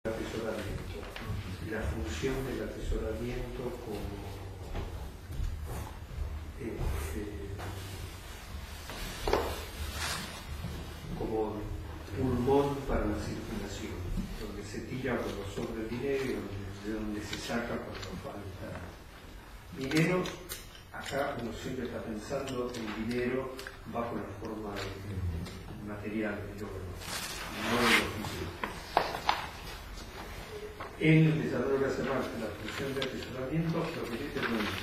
atesoramiento, la función del atesoramiento como pulmón para la circulación, donde se tira cuando sobra el dinero y de donde se saca cuando falta dinero. Acá uno siempre está pensando en dinero bajo la forma material del oro, no de lo físico. En el desarrollo de la función de atesoramiento, lo que dice no entra.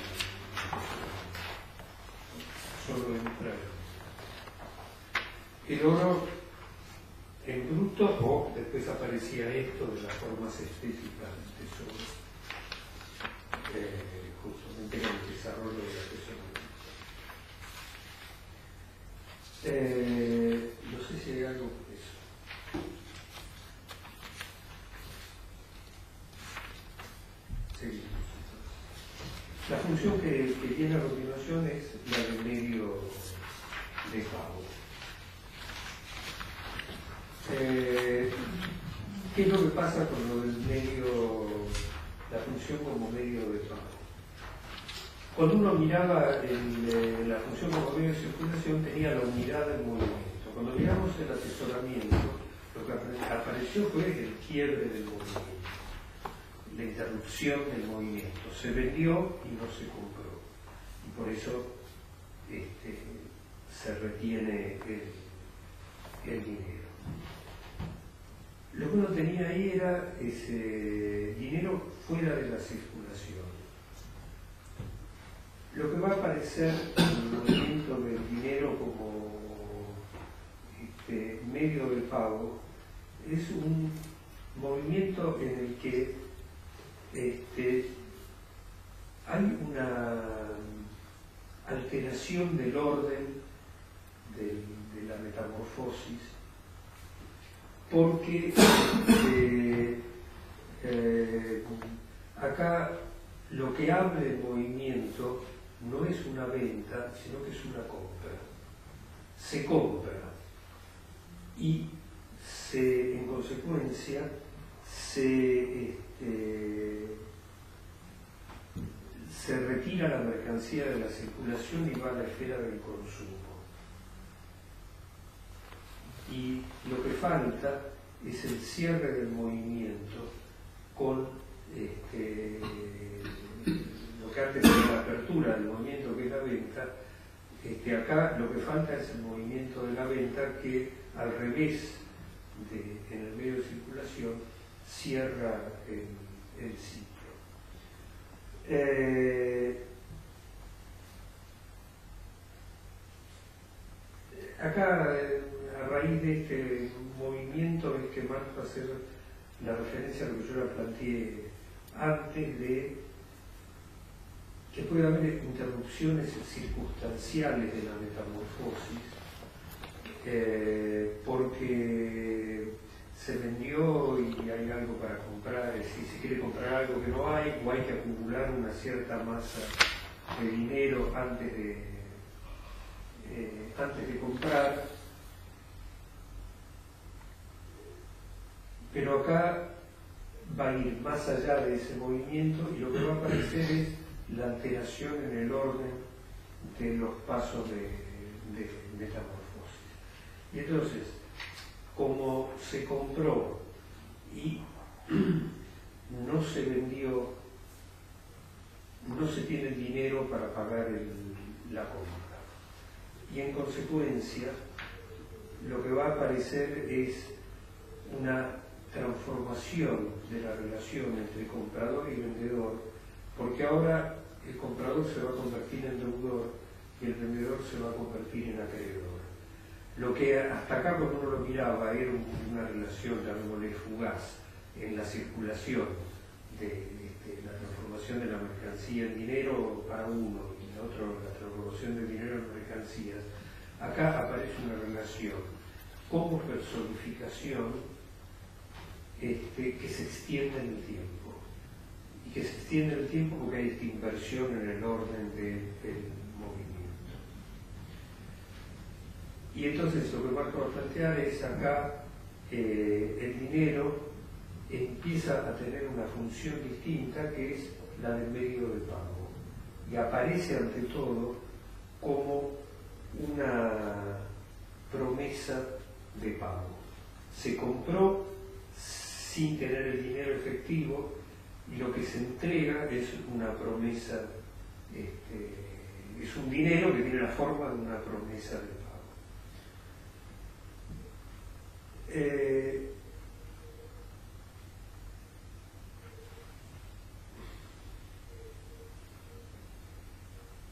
Solo entra el oro en bruto, o después aparecía esto de las formas estéticas del tesoro, justamente en el desarrollo del atesoramiento. No sé si hay algo por eso. Seguimos. La función que tiene a continuación es la del medio de pago. ¿Qué es lo que pasa con lo del medio, la función como medio de pago? Cuando uno miraba la función como medio de circulación, tenía la unidad del movimiento. Cuando miramos el atesoramiento, lo que apareció fue el quiebre del movimiento, la interrupción del movimiento. Se vendió y no se compró. Y por eso se retiene el dinero. Lo que uno tenía ahí era ese dinero fuera de la circulación. Lo que va a aparecer en el movimiento del dinero como medio de pago es un movimiento en el que hay una alteración del orden de la metamorfosis, porque acá lo que abre el movimiento no es una venta, sino que es una compra. Se compra y en consecuencia se retira la mercancía de la circulación y va a la esfera del consumo. Y lo que falta es el cierre del movimiento con lo que antes era la apertura del movimiento, que es la venta. Acá lo que falta es el movimiento de la venta, que al revés en el medio de circulación cierra el ciclo. Acá, a raíz de este movimiento, es que Marx va a hacer la referencia a lo que yo la planteé antes, de que puede haber interrupciones circunstanciales de la metamorfosis, porque se vendió y hay algo para comprar, si se quiere comprar algo que no hay, o hay que acumular una cierta masa de dinero antes de comprar. Pero acá va a ir más allá de ese movimiento, y lo que va a aparecer es la alteración en el orden de los pasos de metamorfosis. Y entonces, como se compró y no se vendió, no se tiene dinero para pagar la compra. Y en consecuencia, lo que va a aparecer es una transformación de la relación entre comprador y vendedor, porque ahora el comprador se va a convertir en deudor y el vendedor se va a convertir en acreedor. Lo que hasta acá, cuando uno lo miraba, era una relación, llamémosle fugaz, en la circulación de la transformación de la mercancía en dinero para uno y la otra la transformación del dinero en mercancías. Acá aparece una relación como personificación que se extiende en el tiempo, y que se extiende en el tiempo porque hay esta inversión en el orden del movimiento. Y entonces lo que Marx va a plantear es acá el dinero empieza a tener una función distinta, que es la del medio de pago, y aparece ante todo como una promesa de pago. Se compró sin tener el dinero efectivo y lo que se entrega es una promesa, es un dinero que tiene la forma de una promesa de pago.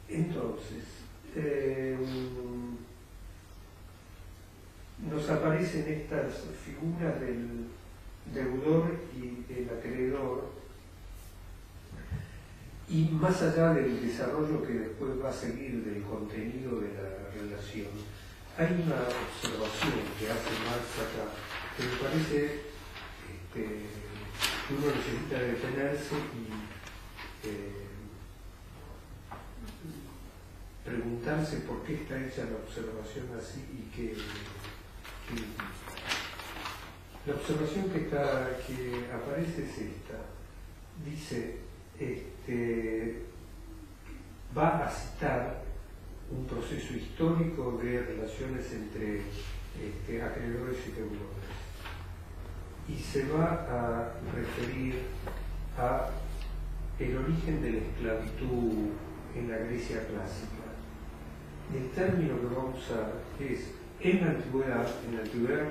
Entonces, nos aparecen estas figuras del deudor y el acreedor, y más allá del desarrollo que después va a seguir del contenido de la relación, hay una observación que hace Marx acá que me parece que uno necesita detenerse y preguntarse por qué está hecha la observación así y que la observación que aparece es esta. Dice, va a citar un proceso histórico de relaciones entre acreedores y deudores, y se va a referir a el origen de la esclavitud en la Grecia clásica. El término que vamos a usar es, en la antigüedad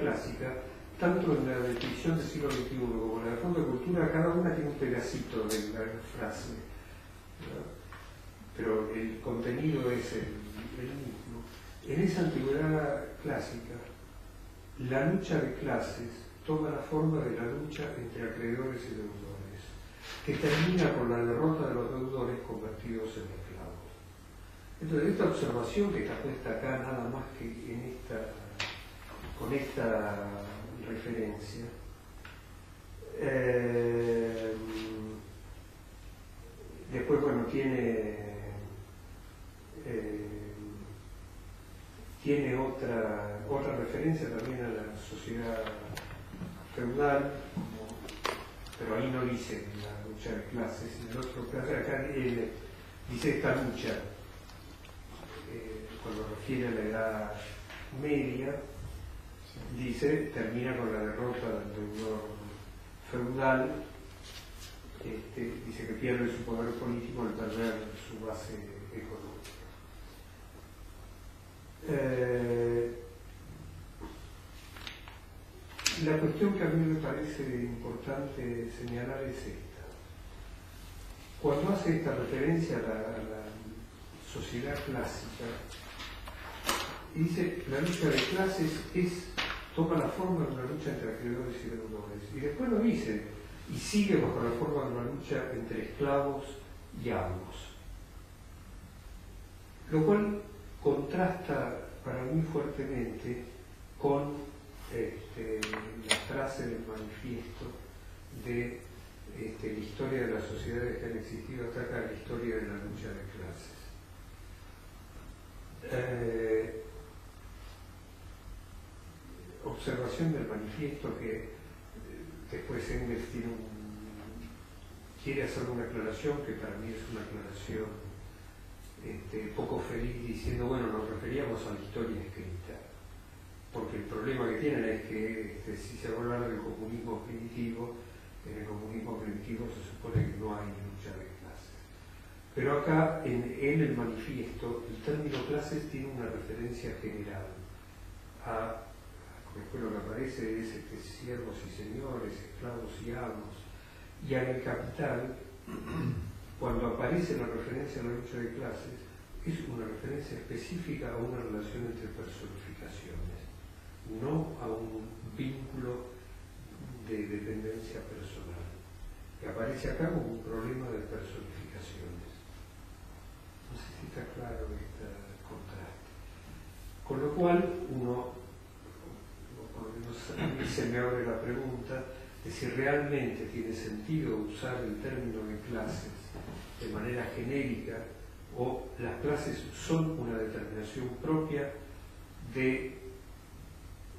clásica, tanto en la descripción del siglo XXI como en la Fonte de Cultura, cada una tiene un pedacito de la frase, ¿verdad? Pero el contenido es el mismo. En esa antigüedad clásica, la lucha de clases toma la forma de la lucha entre acreedores y deudores, que termina con la derrota de los deudores convertidos en esclavos. Entonces, esta observación que está puesta acá, nada más que con esta referencia, después, bueno, tiene otra referencia también a la sociedad feudal, pero ahí no dice la lucha de clases, en el otro caso acá dice esta lucha, cuando refiere a la Edad Media, dice, termina con la derrota del deudor feudal, dice que pierde su poder político al perder su base económica. La cuestión que a mí me parece importante señalar es esta. Cuando hace esta referencia a la sociedad clásica, dice, la lucha de clases toma la forma de una lucha entre acreedores y deudores. Y después lo dice, y sigue bajo la forma de una lucha entre esclavos y amos. Lo cual contrasta para mí fuertemente con la frase del manifiesto de la historia de las sociedades que han existido hasta acá, la historia de la lucha de clases. Observación del manifiesto que después Engels quiere hacer una aclaración que para mí es una aclaración poco feliz, diciendo, bueno, nos referíamos a la historia escrita, porque el problema que tienen es que si se va a hablar del comunismo primitivo, en el comunismo primitivo se supone que no hay lucha de clases. Pero acá, en el manifiesto, el término clases tiene una referencia general a, después lo que aparece es siervos y señores, esclavos y amos, y en el Capital, cuando aparece la referencia a la lucha de clases, es una referencia específica a una relación entre personificaciones, no a un vínculo de dependencia personal, que aparece acá como un problema de personificaciones. No sé si está claro este contraste. Con lo cual, por lo menos a mí se me abre la pregunta de si realmente tiene sentido usar el término de clases de manera genérica, o las clases son una determinación propia de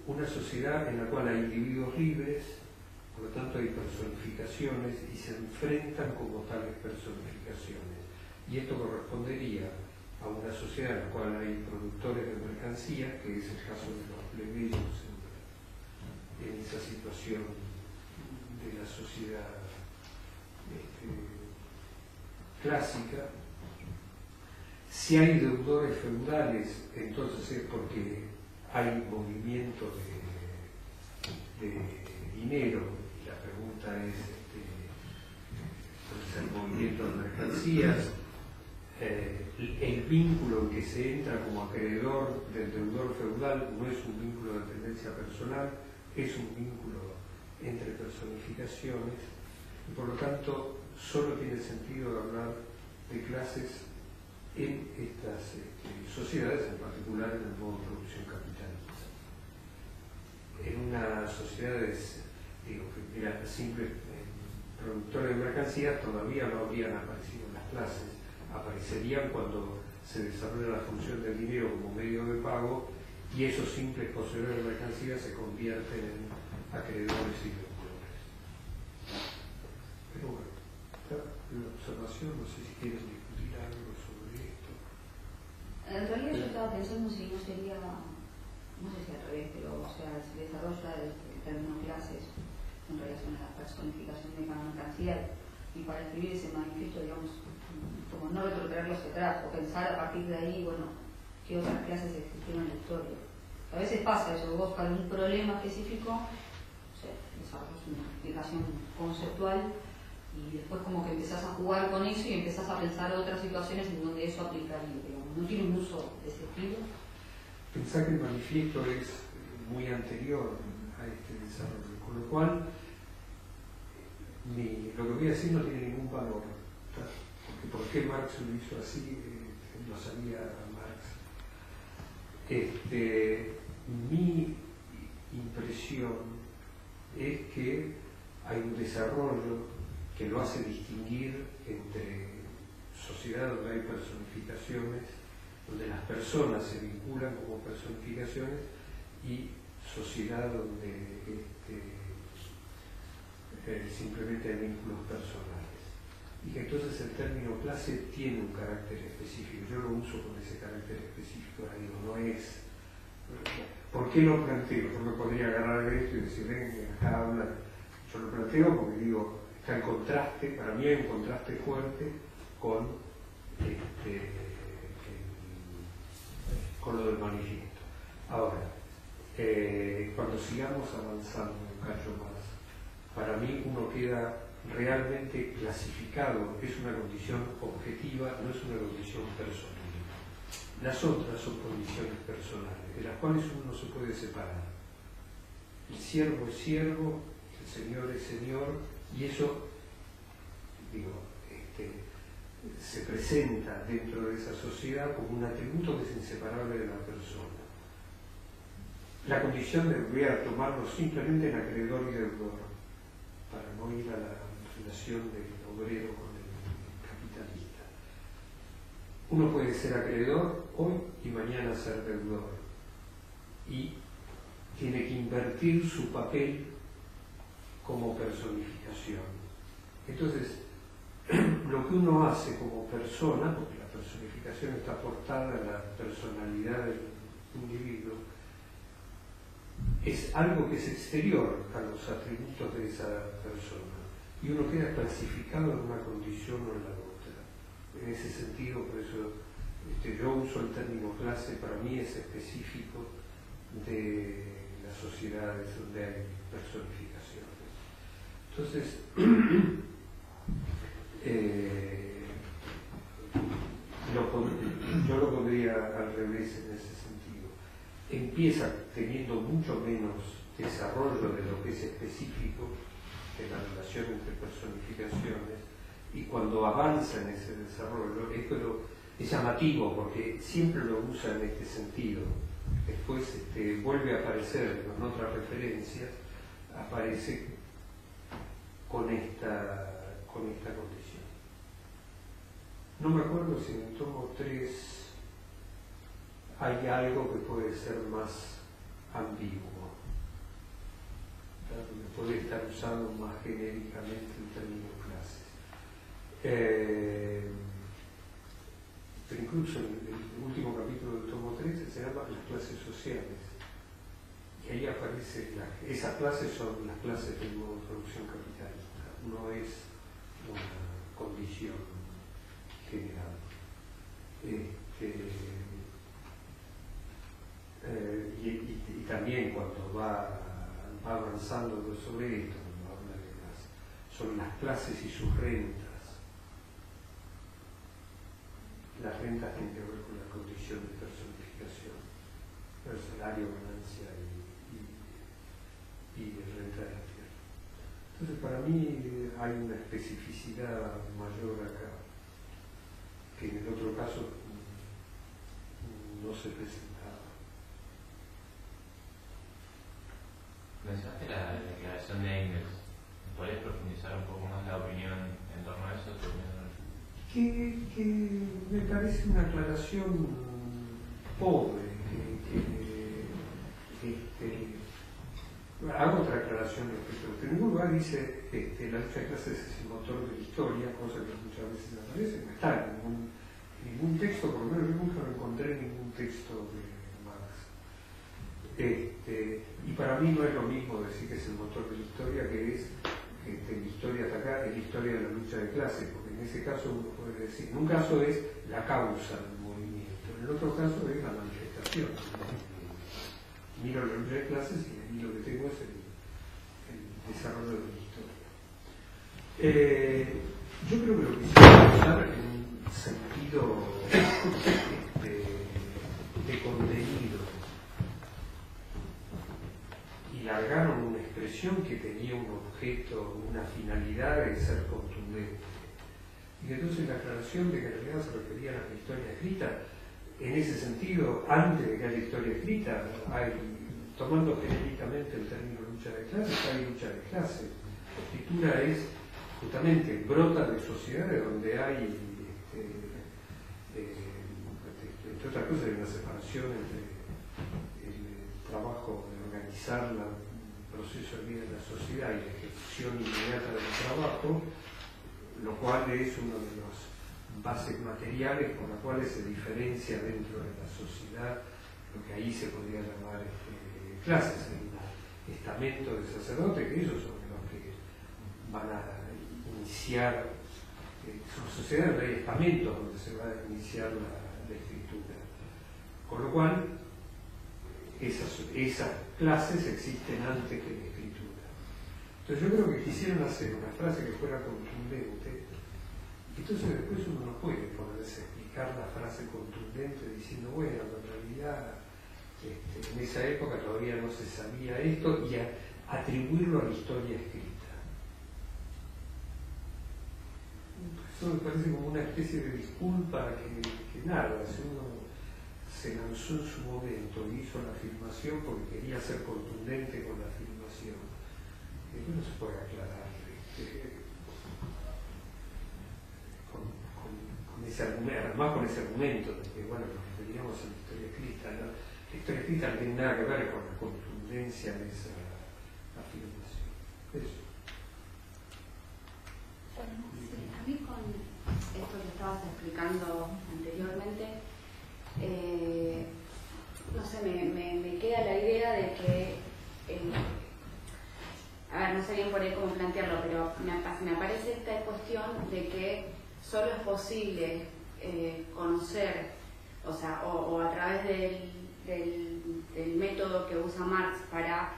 una sociedad en la cual hay individuos libres Por lo tanto hay personificaciones y se enfrentan como tales personificaciones. Y esto correspondería a una sociedad en la cual hay productores de mercancías, que es el caso de los plebeyos en esa situación de la sociedad clásica. Si hay deudores feudales, entonces es porque hay movimiento de dinero, y la pregunta es, entonces hay movimiento de mercancías, el vínculo en que se entra como acreedor del deudor feudal no es un vínculo de dependencia personal, es un vínculo entre personificaciones, y por lo tanto solo tiene sentido hablar de clases en estas sociedades, en particular en el modo de producción capitalista. En una sociedad, digo, que era simple productora de mercancías, todavía no habrían aparecido las clases, aparecerían cuando se desarrolla la función del dinero como medio de pago y esos simples poseedores de mercancías se convierten en acreedores y deudores. Pero bueno, la observación, no sé si quieres discutir algo sobre esto. En realidad yo estaba pensando si no sería, no sé si al revés, pero o sea, se desarrolla el término clases en relación a la personificación de cada mercancía y para escribir ese manifiesto, digamos, como no retrotraerlo hacia atrás o pensar a partir de ahí, bueno, qué otras clases existieron en la historia. A veces pasa eso, vos para un problema específico, o sea, desarrollas una explicación conceptual y después como que empezás a jugar con eso y empezás a pensar otras situaciones en donde eso aplicaría, digamos, no tiene un uso de ese estilo. Pensar que el manifiesto es muy anterior a este desarrollo, con lo cual lo que voy a decir no tiene ningún valor, porque por qué Marx lo hizo así, lo sabía Marx. Mi impresión es que hay un desarrollo que lo hace distinguir entre sociedad donde hay personificaciones, donde las personas se vinculan como personificaciones, y sociedad donde simplemente hay vínculos personales. Y que entonces el término clase tiene un carácter específico. Yo lo uso con ese carácter específico, ahora digo, no es. ¿Por qué lo planteo? Yo me podría agarrar de esto y decir, ven, acá habla. Yo lo planteo porque digo, está el contraste, para mí hay un contraste fuerte con lo del manifiesto. Ahora, cuando sigamos avanzando un cacho más, para mí uno queda realmente clasificado, es una condición objetiva, no es una condición personal. Las otras son condiciones personales, de las cuales uno no se puede separar. El siervo es siervo, el señor es señor, y eso, digo, se presenta dentro de esa sociedad como un atributo que es inseparable de la persona. La condición voy a tomarlo simplemente en acreedor y deudor, para no ir a la relación del obrero con el capitalista. Uno puede ser acreedor hoy y mañana ser deudor, y tiene que invertir su papel como personificación. Entonces, lo que uno hace como persona, porque la personificación está aportada a la personalidad del individuo, es algo que es exterior a los atributos de esa persona, y uno queda clasificado en una condición o en la otra. En ese sentido, por eso yo uso el término clase, para mí es específico de las sociedades donde hay personificaciones. Entonces, yo lo pondría al revés en ese sentido. Empieza teniendo mucho menos desarrollo de lo que es específico de la relación entre personificaciones, y cuando avanza en ese desarrollo es llamativo porque siempre lo usa en este sentido. Después vuelve a aparecer con otras referencias, aparece con esta condición. No me acuerdo si en el tomo 3 hay algo que puede ser más ambiguo. puede estar usado más genéricamente el término clases. Pero incluso el último capítulo del tomo 13 se llama las clases sociales. Y ahí aparece, esas clases son las clases del modo de producción capitalista, no es una condición general. Y también cuando va avanzando sobre esto, cuando habla de son las clases y sus rentas. Las rentas tienen que ver con la condición de personificación, el salario, ganancia y renta de la tierra. Entonces, para mí hay una especificidad mayor acá, que en el otro caso no se presentaba. Mencionaste la declaración de Engels. ¿Podrías profundizar un poco más la opinión en torno a eso? Que me parece una aclaración pobre. Hago otra aclaración respecto a esto. En ningún lugar dice la lucha de clases es el motor de la historia, cosa que muchas veces aparece, no está en ningún texto, por lo menos yo nunca lo encontré en ningún texto de Marx. Y para mí no es lo mismo decir que es el motor de la historia que es la historia atacar, es la historia de la lucha de clases, porque en ese caso uno puede decir, en un caso es la causa del movimiento, en el otro caso es la manifestación del movimiento. Miro la lucha de clases y ahí lo que tengo es el desarrollo de la historia. Yo creo que lo quisiera usar en un sentido de contenido, y largaron una expresión que tenía un objeto, una finalidad de ser contundente. Y entonces la aclaración de que en realidad se refería a la historia escrita, en ese sentido, antes de que haya historia escrita, tomando genéricamente el término lucha de clases, hay lucha de clases. La escritura es justamente, brota de sociedades donde hay, entre otras cosas, hay una separación entre el trabajo de organizar el proceso de vida de la sociedad y la ejecución inmediata del trabajo, lo cual es uno de los bases materiales con las cuales se diferencia dentro de la sociedad lo que ahí se podría llamar clases. Hay un estamento de sacerdotes, que ellos son los que van a iniciar, son sociedades donde hay estamentos donde se va a iniciar la escritura. Con lo cual, esas clases existen antes que la escritura. Entonces yo creo que quisieron hacer una frase que fuera contundente, y entonces después uno no puede ponerse a explicar la frase contundente diciendo, bueno, en realidad en esa época todavía no se sabía esto, y atribuirlo a la historia escrita. Eso me parece como una especie de disculpa que nada, si uno se lanzó en su momento y hizo la afirmación porque quería ser contundente con la afirmación, no se puede aclarar con ese argumento, además con ese argumento de que, bueno, nos referíamos a la historia escrita, ¿no? La historia escrita no tiene nada que ver con la contundencia de esa afirmación. Eso. Bueno, sí, a mí con esto que estabas explicando anteriormente, no sé, me queda la idea de que, a ver, no sé bien por ahí cómo plantearlo, pero me aparece esta cuestión de que solo es posible conocer, o sea, o a través del método que usa Marx para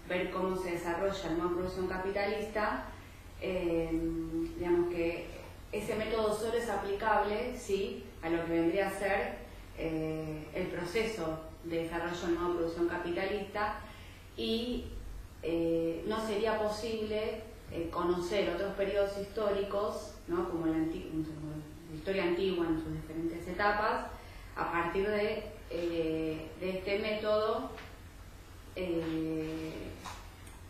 ver cómo se desarrolla la nueva producción capitalista, digamos que ese método solo es aplicable, ¿sí?, a lo que vendría a ser el proceso de desarrollo de nueva producción capitalista, y no sería posible conocer otros periodos históricos, ¿no?, como la historia antigua en sus diferentes etapas, a partir de este método.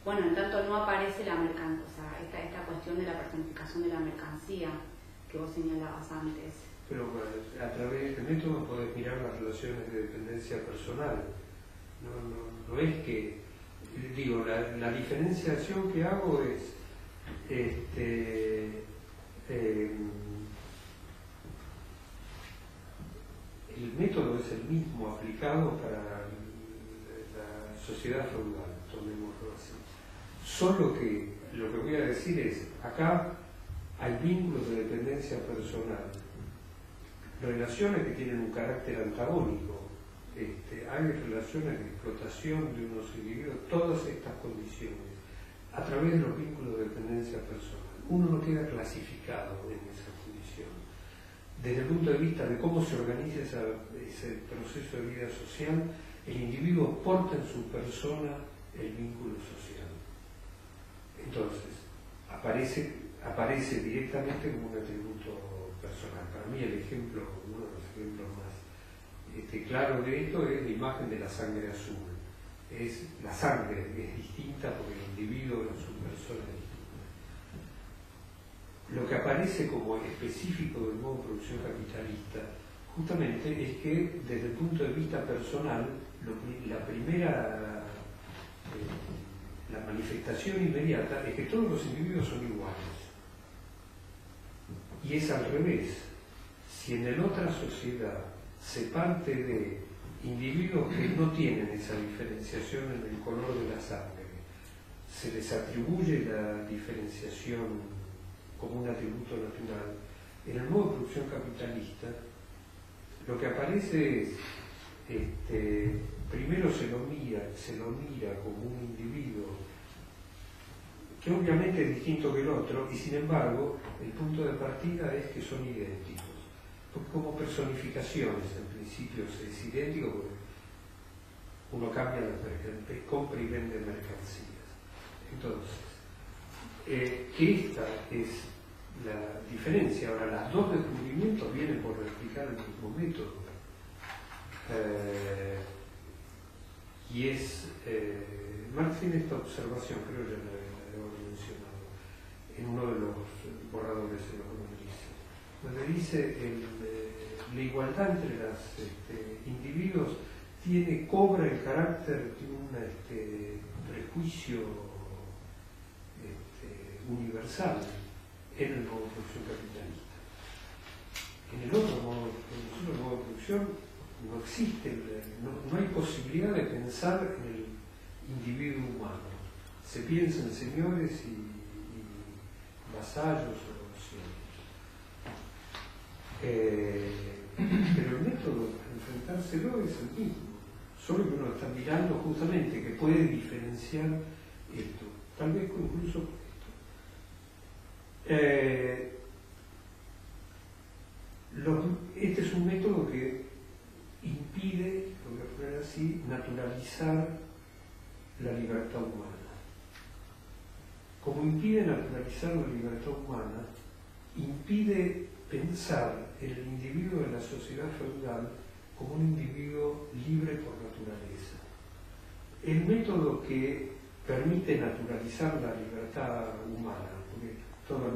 Bueno, en tanto no aparece la mercancía, o sea, esta cuestión de la personificación de la mercancía que vos señalabas antes. Pero a través de este método podés mirar las relaciones de dependencia personal. No es que digo, la diferenciación que hago es el método es el mismo aplicado para la sociedad feudal, tomémoslo así. Solo que lo que voy a decir es, acá hay vínculos de dependencia personal, relaciones que tienen un carácter antagónico, hay relaciones de explotación de unos individuos, todas estas condiciones, a través de los vínculos de dependencia personal. Uno no queda clasificado en esa condición. Desde el punto de vista de cómo se organiza ese proceso de vida social, el individuo porta en su persona el vínculo social. Entonces, aparece directamente como un atributo personal. Para mí uno de los ejemplos más claros de esto es la imagen de la sangre azul. La sangre es distinta porque el individuo en su persona es distinta. Lo que aparece como específico del modo de producción capitalista justamente es que desde el punto de vista personal la manifestación inmediata es que todos los individuos son iguales. Y es al revés. Si en la otra sociedad se parte de individuos que no tienen esa diferenciación en el color de la sangre, se les atribuye la diferenciación como un atributo natural, en el modo de producción capitalista lo que aparece es primero se lo mira como un individuo que obviamente es distinto que el otro, y sin embargo el punto de partida es que son idénticos, porque como personificaciones en principio es idéntico porque uno cambia las mercancías, compra y vende mercancías. Entonces, que esta es la diferencia. Ahora, las dos descubrimientos vienen por explicar el mismo método. Y es, Marx tiene esta observación, creo que ya la he mencionado, en uno de los borradores de los dice, donde dice la igualdad entre los individuos cobra el carácter de un prejuicio universal en el modo de producción capitalista. En el otro modo de producción no existe, no hay posibilidad de pensar en el individuo humano. Se piensa en señores y vasallos o pero el método para enfrentárselo es el mismo, solo que uno está mirando justamente que puede diferenciar esto, tal vez incluso por esto. Este es un método que impide, lo voy a poner así, naturalizar la libertad humana. Como impide naturalizar la libertad humana, impide pensar en el individuo de la sociedad feudal como un individuo libre por naturaleza. El método que permite naturalizar la libertad humana, porque todo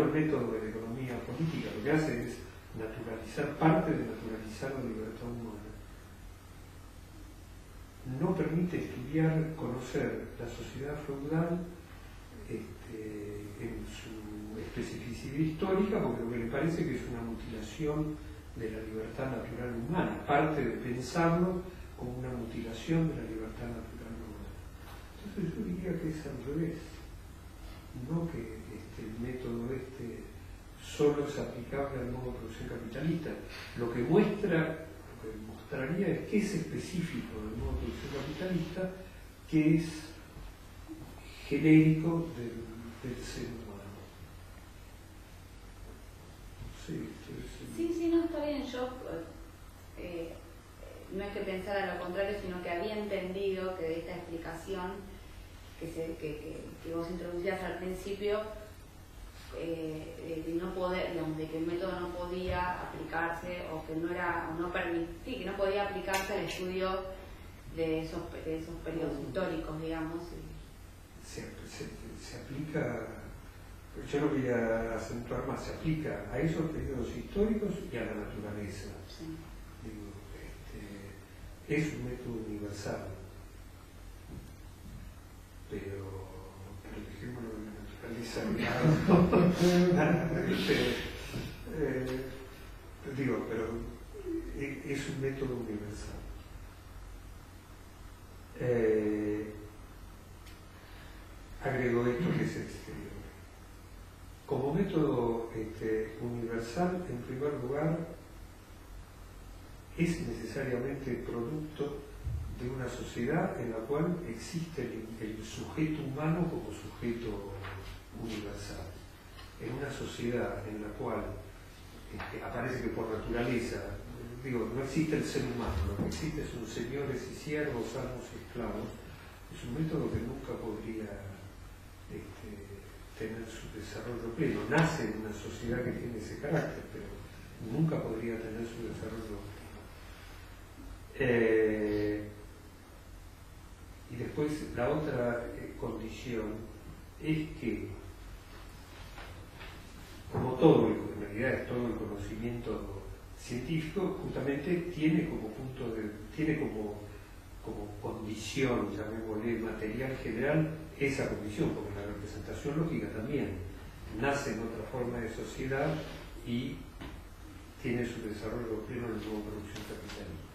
el método de la economía política lo que hace es naturalizar, parte de naturalizar la libertad humana, no permite estudiar, conocer la sociedad feudal en su especificidad histórica, porque lo que le parece que es una mutilación de la libertad natural humana, parte de pensarlo como una mutilación de la libertad natural humana. Entonces yo diría que es al revés, no que el método solo es aplicable al modo de producción capitalista. Lo que mostraría es que es específico del modo de producción capitalista, que es genérico del ser humano. Sí, no, está bien. Yo no es que pensara lo contrario, sino que había entendido que de esta explicación que vos introducías al principio, de no poder, digamos, de que el método no podía aplicarse o que que no podía aplicarse al estudio de esos periodos históricos, digamos. Se aplica, yo lo voy a acentuar más, se aplica a esos periodos históricos y a la naturaleza. Sí. Es un método universal. pero dejémoslo de naturaleza. Digo, pero es un método universal. Agrego esto que es exterior. Como método universal, en primer lugar, es necesariamente producto de una sociedad en la cual existe el sujeto humano como sujeto universal. En una sociedad en la cual aparece que por naturaleza, no existe el ser humano, lo que existe son señores y siervos, amos y esclavos, es un método que nunca podría tener su desarrollo pleno. Nace en una sociedad que tiene ese carácter, pero nunca podría tener su desarrollo pleno. Y después la otra condición es que, como todo, en realidad es todo el conocimiento científico, justamente tiene como condición, llamémosle material general, esa condición, porque la representación lógica también nace en otra forma de sociedad y tiene su desarrollo pleno en la nueva producción capitalista.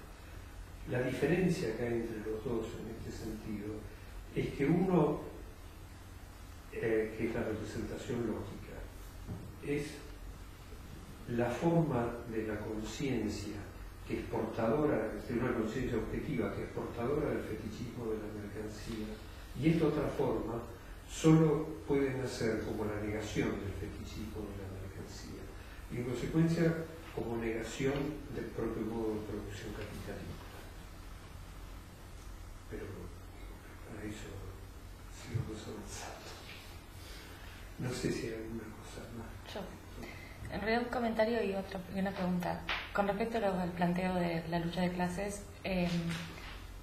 La diferencia que hay entre los dos en este sentido es que uno, que es la representación lógica, es la forma de la conciencia que es portadora, de una conciencia objetiva, que es portadora del fetichismo de la mercancía, y esta otra forma solo puede nacer como la negación del fetichismo de la mercancía, y en consecuencia como negación del propio modo de producción capitalista. Pero para eso sigamos avanzando. No sé si hay alguna cosa más. En realidad un comentario y una pregunta. Con respecto al planteo de la lucha de clases,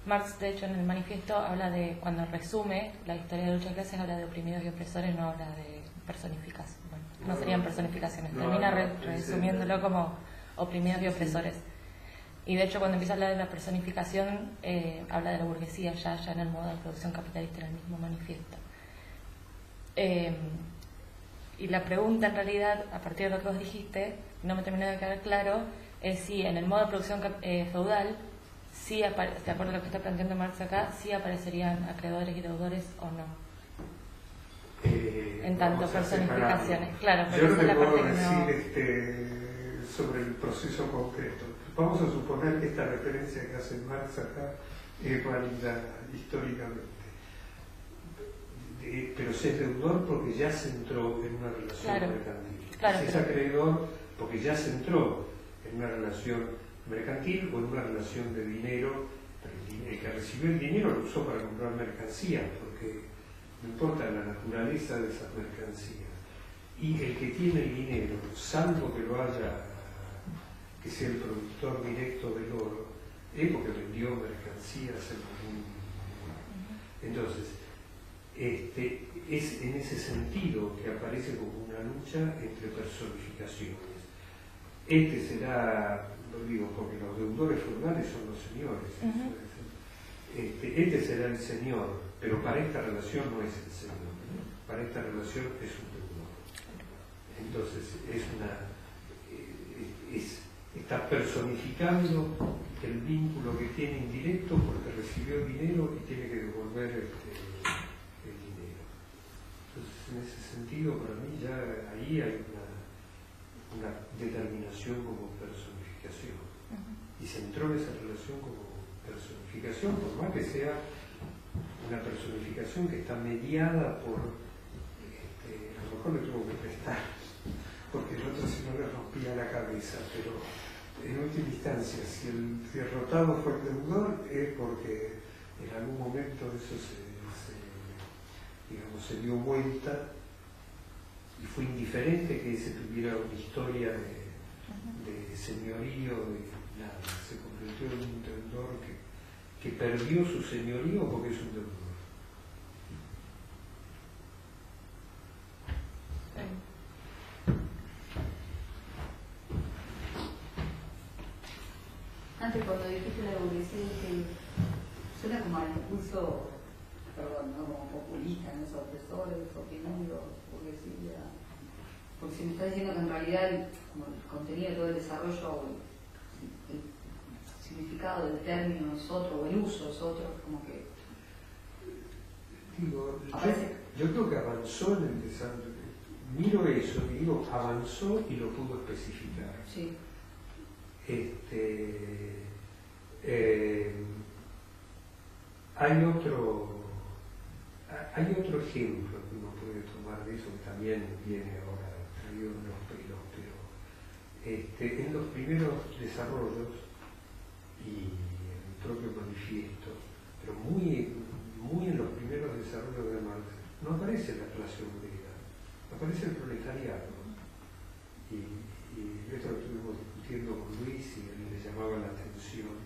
Marx, de hecho, en el manifiesto habla de, cuando resume la historia de la lucha de clases, habla de oprimidos y opresores, no habla de personificaciones. Bueno, no serían personificaciones, termina resumiéndolo como oprimidos y opresores. Y de hecho, cuando empieza a hablar de la personificación, habla de la burguesía ya en el modo de producción capitalista, en el mismo manifiesto. Y la pregunta, en realidad, a partir de lo que vos dijiste, no me terminó de quedar claro, es si en el modo de producción feudal, sí de acuerdo a lo que está planteando Marx acá, sí aparecerían acreedores y deudores o no. En tanto personificaciones. Claro, pero yo no esa es la te puedo parte decir sobre el proceso concreto. Vamos a suponer que esta referencia que hace Marx acá es válida históricamente. Pero se es deudor porque ya se entró en una relación mercantil. Se es acreedor porque ya se entró en una relación mercantil o en una relación de dinero, pero el que recibió el dinero lo usó para comprar mercancías, porque no importa la naturaleza de esas mercancías. Y el que tiene el dinero, salvo que lo haya, que sea el productor directo del oro, es porque vendió mercancías en algún momento. Entonces, es en ese sentido que aparece como una lucha entre personificaciones. Será, lo digo porque los deudores feudales son los señores, este será el señor, pero para esta relación no es el señor, para esta relación es un deudor. Entonces está personificando el vínculo que tiene indirecto porque recibió dinero y tiene que devolver el dinero. Entonces, en ese sentido, para mí ya ahí hay una determinación como personificación. Y se entró en esa relación como personificación, por más que sea una personificación que está mediada por, a lo mejor le tuvo que prestar, porque el otro si no le rompía la cabeza, pero en última instancia, si el derrotado fue el deudor, es porque en algún momento eso se dio vuelta y fue indiferente que ese tuviera una historia de señorío, de nada, se convirtió en un deudor que perdió su señorío porque es un deudor. Antes, cuando dijiste la burguesía, suena como al impulso perdón, ¿no? Como populista, ¿no? Opresores, oprimidos, burguesía. Porque si me está diciendo que en realidad como el contenido de todo el desarrollo, el significado del término es otro, o el uso es otro, como que... Digo, yo creo que avanzó en el desarrollo. Miro eso y digo, avanzó y lo pudo especificar. Sí. Hay otro ejemplo que uno puede tomar de eso, que también viene ahora traído en los pelos, pero en los primeros desarrollos y en el propio manifiesto, pero muy en los primeros desarrollos de Marx, no aparece la clase obrera, aparece el proletariado. Y esto lo estuvimos discutiendo con Luis y a él le llamaba la atención,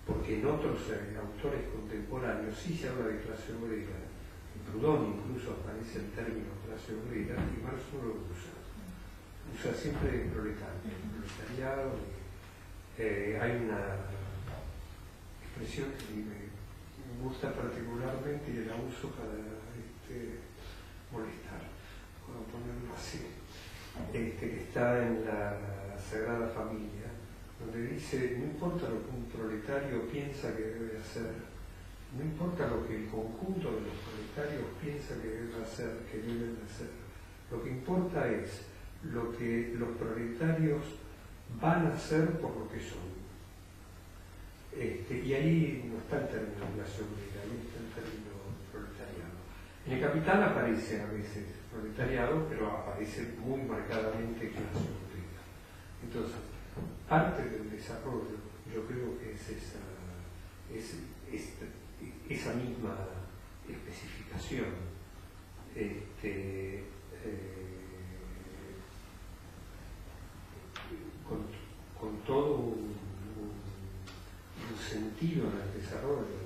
porque en otros autores contemporáneos sí se habla de clase obrera. En Proudhon incluso aparece el término clase obrera y Marx no lo usa. Usa siempre el proletariado. Hay una expresión que me gusta particularmente y la uso para molestar, por ponerlo así, que está en la Sagrada Familia, donde dice, no importa lo que un proletario piensa que debe hacer, no importa lo que el conjunto de los proletarios piensa que deben hacer, lo que importa es lo que los proletarios van a hacer por lo que son. Y ahí no está el término clase obrera, ahí está el término proletariado. En el Capital aparece a veces proletariado, pero aparece muy marcadamente clase obrera. Entonces, parte del desarrollo, yo creo que es esa misma especificación, con todo un sentido en el desarrollo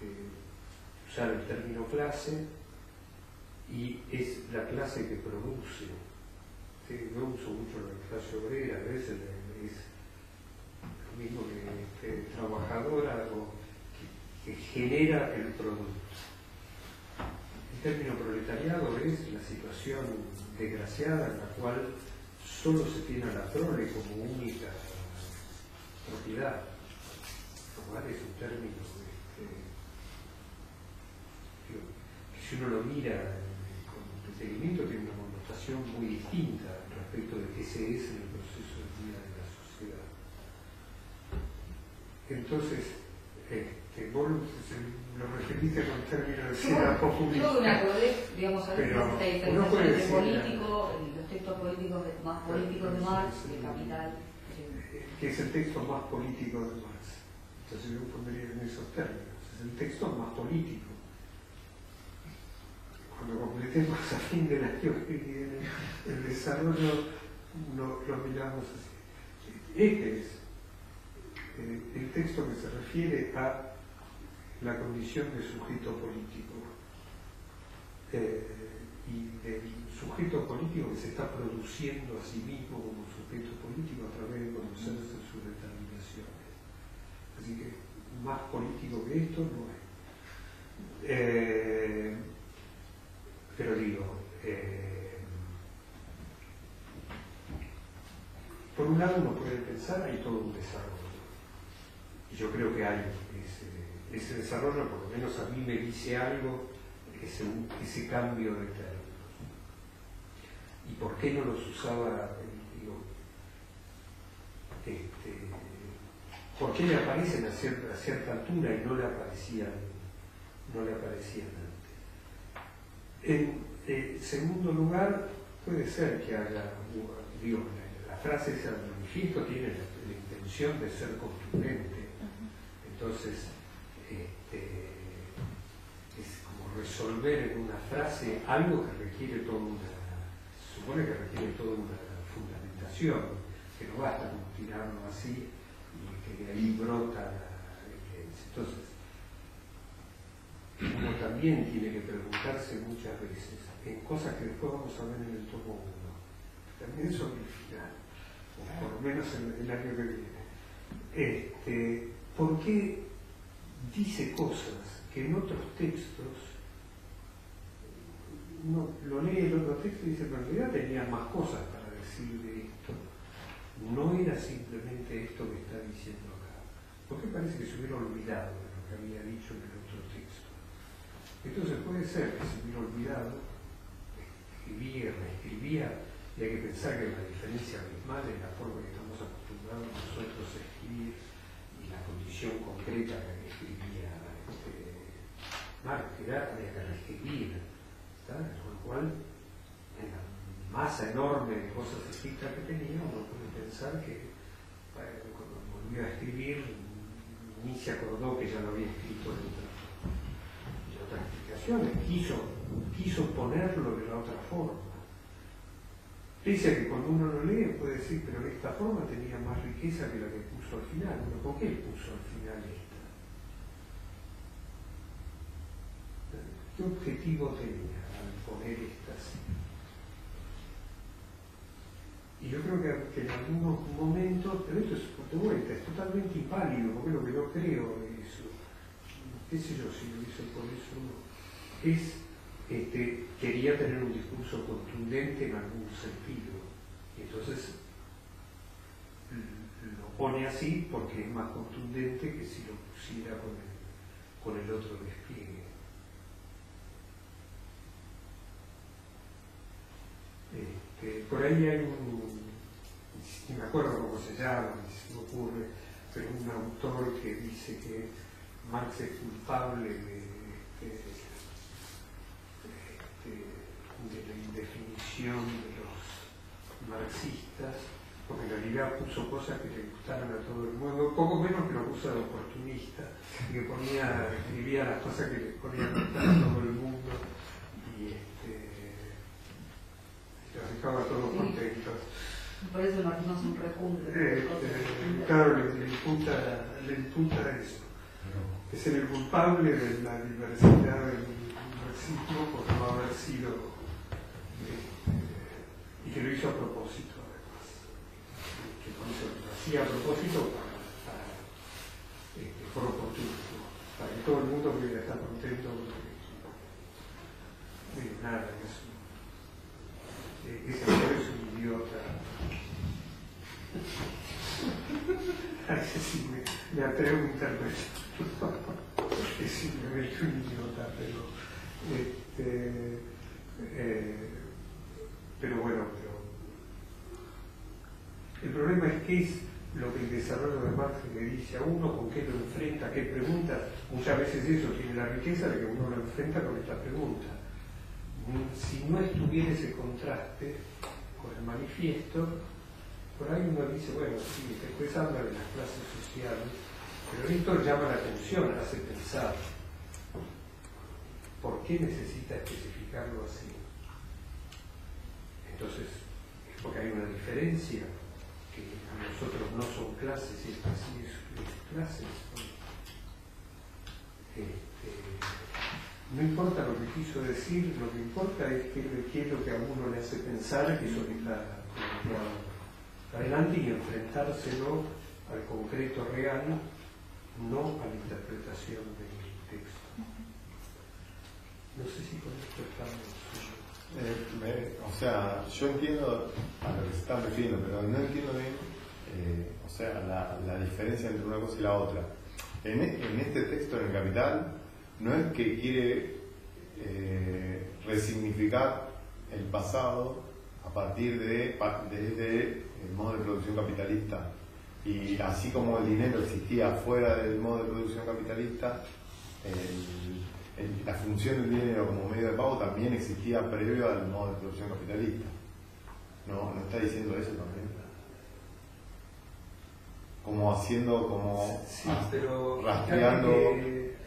de usar el término clase, y es la clase que produce. Yo uso mucho la clase obrera, a veces es lo mismo que trabajadora o que genera el producto. El término proletariado es la situación desgraciada en la cual solo se tiene a la prole como única propiedad, lo cual es un término que si uno lo mira con detenimiento tiene una connotación muy distinta respecto de qué se es en el proceso de vida de la sociedad. Entonces, vos lo referiste con términos de sociedad populista. Yo me acordé, digamos, a veces pero esta diferenciación entre político, los textos políticos más políticos de Marx y el Capital. Que es el texto más político de Marx. Entonces yo pondría en esos términos. Es el texto más político. Cuando completemos a fin del año que viene el desarrollo, lo miramos así. Este es el texto que se refiere a la condición de sujeto político y del sujeto político que se está produciendo a sí mismo como sujeto político a través de conocerse sus determinaciones. Así que más político que esto no es. Pero digo, por un lado uno puede pensar hay todo un desarrollo. Y yo creo que hay ese desarrollo, por lo menos a mí me dice algo, ese cambio de términos. ¿Y por qué no los usaba? ¿Por qué le aparecen a cierta altura y no le aparecían antes? En segundo lugar, puede ser que haya, la frase esa del manifiesto tiene la intención de ser contundente. Entonces, es como resolver en una frase algo que requiere se supone que requiere toda una fundamentación, que no basta con tirarlo así y que de ahí brota la evidencia. Entonces, uno también tiene que preguntarse muchas veces en cosas que después vamos a ver en el tomo 1, también sobre el final, o por lo menos en el año que viene. ¿Por qué dice cosas que en otros textos uno lo lee el otro texto y dice, pero en realidad tenía más cosas para decir de esto. No era simplemente esto que está diciendo acá. Porque parece que se hubiera olvidado de lo que había dicho en el otro texto. Entonces puede ser que se hubiera olvidado, escribía, reescribía, y hay que pensar que la diferencia abismal es la forma que estamos acostumbrados nosotros a escribir y la condición concreta que escribía Marx, que había que reescribir, ¿sabes? Con lo cual, en la masa enorme de cosas escritas que tenía, uno puede pensar que cuando volvió a escribir ni se acordó que ya lo había escrito en otras explicaciones, quiso ponerlo de la otra forma. Dice que cuando uno lo lee puede decir, pero esta forma tenía más riqueza que la que puso al final. Bueno, ¿por qué puso al final esta? ¿Qué objetivo tenía al poner estas? Y yo creo que en algunos momentos, pero esto es de vuelta, es totalmente inválido, porque lo que yo creo de eso, qué sé yo si lo hice por eso o no, es quería tener un discurso contundente en algún sentido. Y entonces lo pone así porque es más contundente que si lo pusiera con el otro despliegue. Por ahí hay ni me acuerdo cómo se llama, ni se me ocurre, pero un autor que dice que Marx es culpable de la indefinición de los marxistas, porque en realidad puso cosas que le gustaron a todo el mundo, poco menos que lo puso de oportunista, y que escribía las cosas que le podían gustar a todo el mundo, y los dejaba todos contentos. Por eso no es un repunte. Claro, le imputa eso. Es el culpable de la diversidad del marxismo por no haber sido, y que lo hizo a propósito, además. Que lo hacía a propósito por oportunismo, para que todo el mundo pudiera estar contento. Nada, ese autor es un idiota. A ese sí me atrevo a interpretar. Es simplemente un idiota, pero bueno, el problema es qué es lo que el desarrollo de Marx le dice a uno, con qué lo enfrenta, qué pregunta. Muchas veces eso tiene la riqueza de que uno lo enfrenta con esta pregunta. Si no estuviera ese contraste con el manifiesto, por ahí uno dice, bueno, sí, después habla de las clases sociales, pero esto llama la atención, hace pensar. ¿Por qué necesita especificarlo así? Entonces, es porque hay una diferencia, que a nosotros no son clases y estas sí es clases. No importa lo que quiso decir, lo que importa es qué es lo que a uno le hace pensar, que eso que está planteado adelante, y enfrentárselo al concreto real, no a la interpretación del texto. No sé si con esto estamos... o sea, yo entiendo a lo que se está refiriendo, pero no entiendo bien o sea, la diferencia entre una cosa y la otra. En este texto, en el Capital, no es que quiere resignificar el pasado a partir desde el modo de producción capitalista, y así como el dinero existía fuera del modo de producción capitalista, la función del dinero como medio de pago también existía previo al modo de producción capitalista. ¿No está diciendo eso también? Como haciendo, sí, pero rastreando...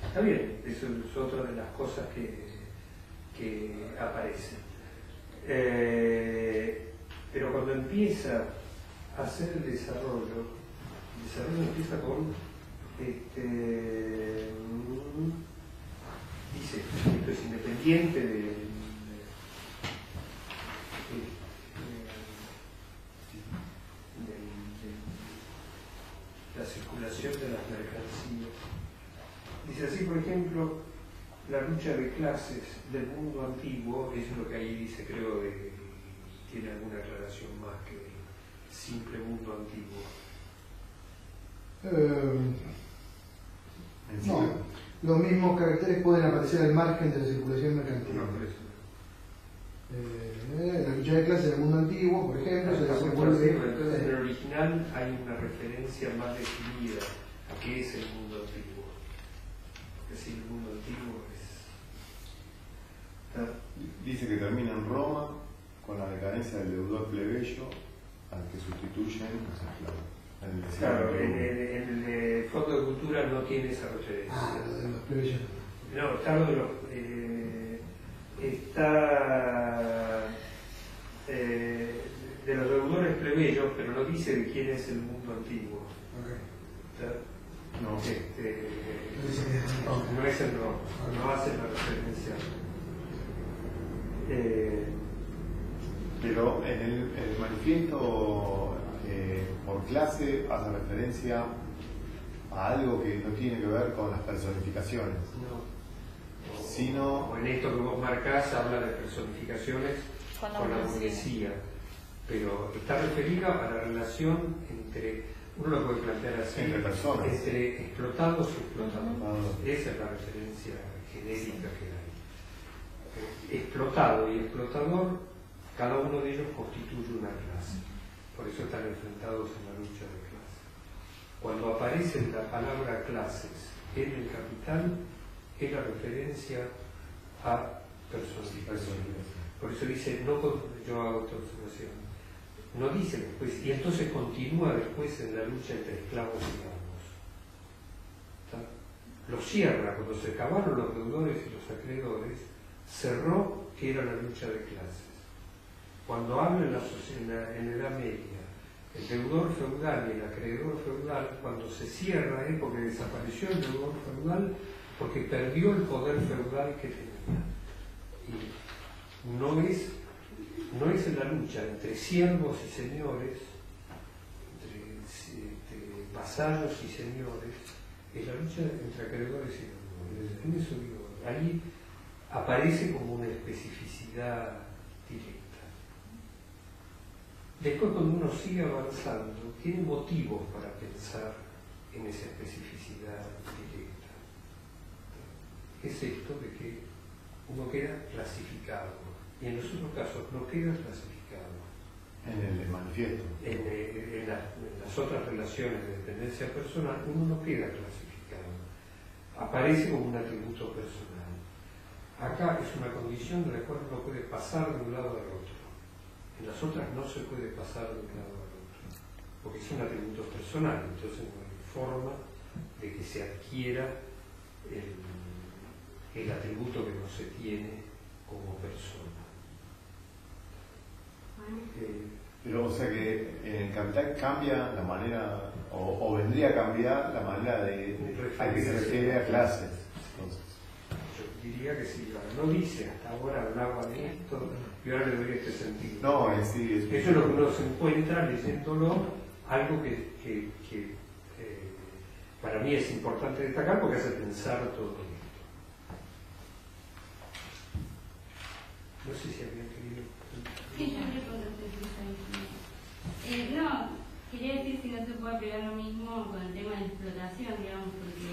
Está bien, eso es otra de las cosas que aparecen. Pero cuando empieza a hacer el desarrollo empieza con dice, esto es independiente de la circulación de las mercancías. Dice así, por ejemplo, la lucha de clases del mundo antiguo, es lo que ahí dice, creo, tiene alguna aclaración más que el simple mundo antiguo. No, los mismos caracteres pueden aparecer al margen de la circulación mercantil. No, por eso. La lucha de clases del mundo antiguo, por ejemplo, se Entonces, en el original hay una referencia más definida a qué es el mundo antiguo. Porque si el mundo antiguo es... Dice que termina en Roma con la decadencia del deudor plebeyo al que sustituyen los esclavos. Claro, en el Fondo de Cultura no tiene esa referencia. Lo de los plebeyos. No, está lo de los... está de los deudores plebeyos, pero no dice de quién es el mundo antiguo. No. No es el Roma, no hace la referencia. Pero en el manifiesto por clase hace referencia a algo que no tiene que ver con las personificaciones, No. sino... O en esto que vos marcás habla de personificaciones con la burguesía, pero está referido a la relación entre, uno lo puede plantear así, entre personas, entre explotados y explotados. Esa es la referencia genérica que hay. Explotado y explotador, cada uno de ellos constituye una clase, por eso están enfrentados en la lucha de clases. Cuando aparece la palabra clases en el Capital, es la referencia a personificaciones. Por eso dice, yo hago otra observación, no dice después, y entonces continúa después en la lucha entre esclavos y amos. Lo cierra, cuando se acabaron los deudores y los acreedores, cerró que era la lucha de clases. Cuando habla en la Edad Media, el deudor feudal y el acreedor feudal, cuando se cierra es porque desapareció el deudor feudal, porque perdió el poder feudal que tenía. Y no es en la lucha entre siervos y señores, entre vasallos y señores, es la lucha entre acreedores y deudores. En eso digo, ahí aparece como una especificidad directa. Después, cuando uno sigue avanzando, tiene motivos para pensar en esa especificidad directa. Es esto de que uno queda clasificado, y en los otros casos no queda clasificado. En el manifiesto. En las otras relaciones de dependencia personal, uno no queda clasificado. Aparece como un atributo personal. Acá es una condición de la cual uno puede pasar de un lado al otro. En las otras no se puede pasar de un lado al otro, porque es un atributo personal, entonces no hay forma de que se adquiera el atributo que no se tiene como persona. Pero o sea que en el Capital cambia la manera, o vendría a cambiar la manera de a que se refiere a clases. Entonces. Yo diría que sí, no dice hasta ahora hablaba de esto y ahora le doy este sentido. No, en sí es... Eso es lo que uno se encuentra leyéndolo, algo que para mí es importante destacar porque hace pensar todo esto. No sé si habían querido... Sí, yo quería preguntarte eso. No, quería decir si no se puede aplicar lo mismo con el tema de explotación, digamos, porque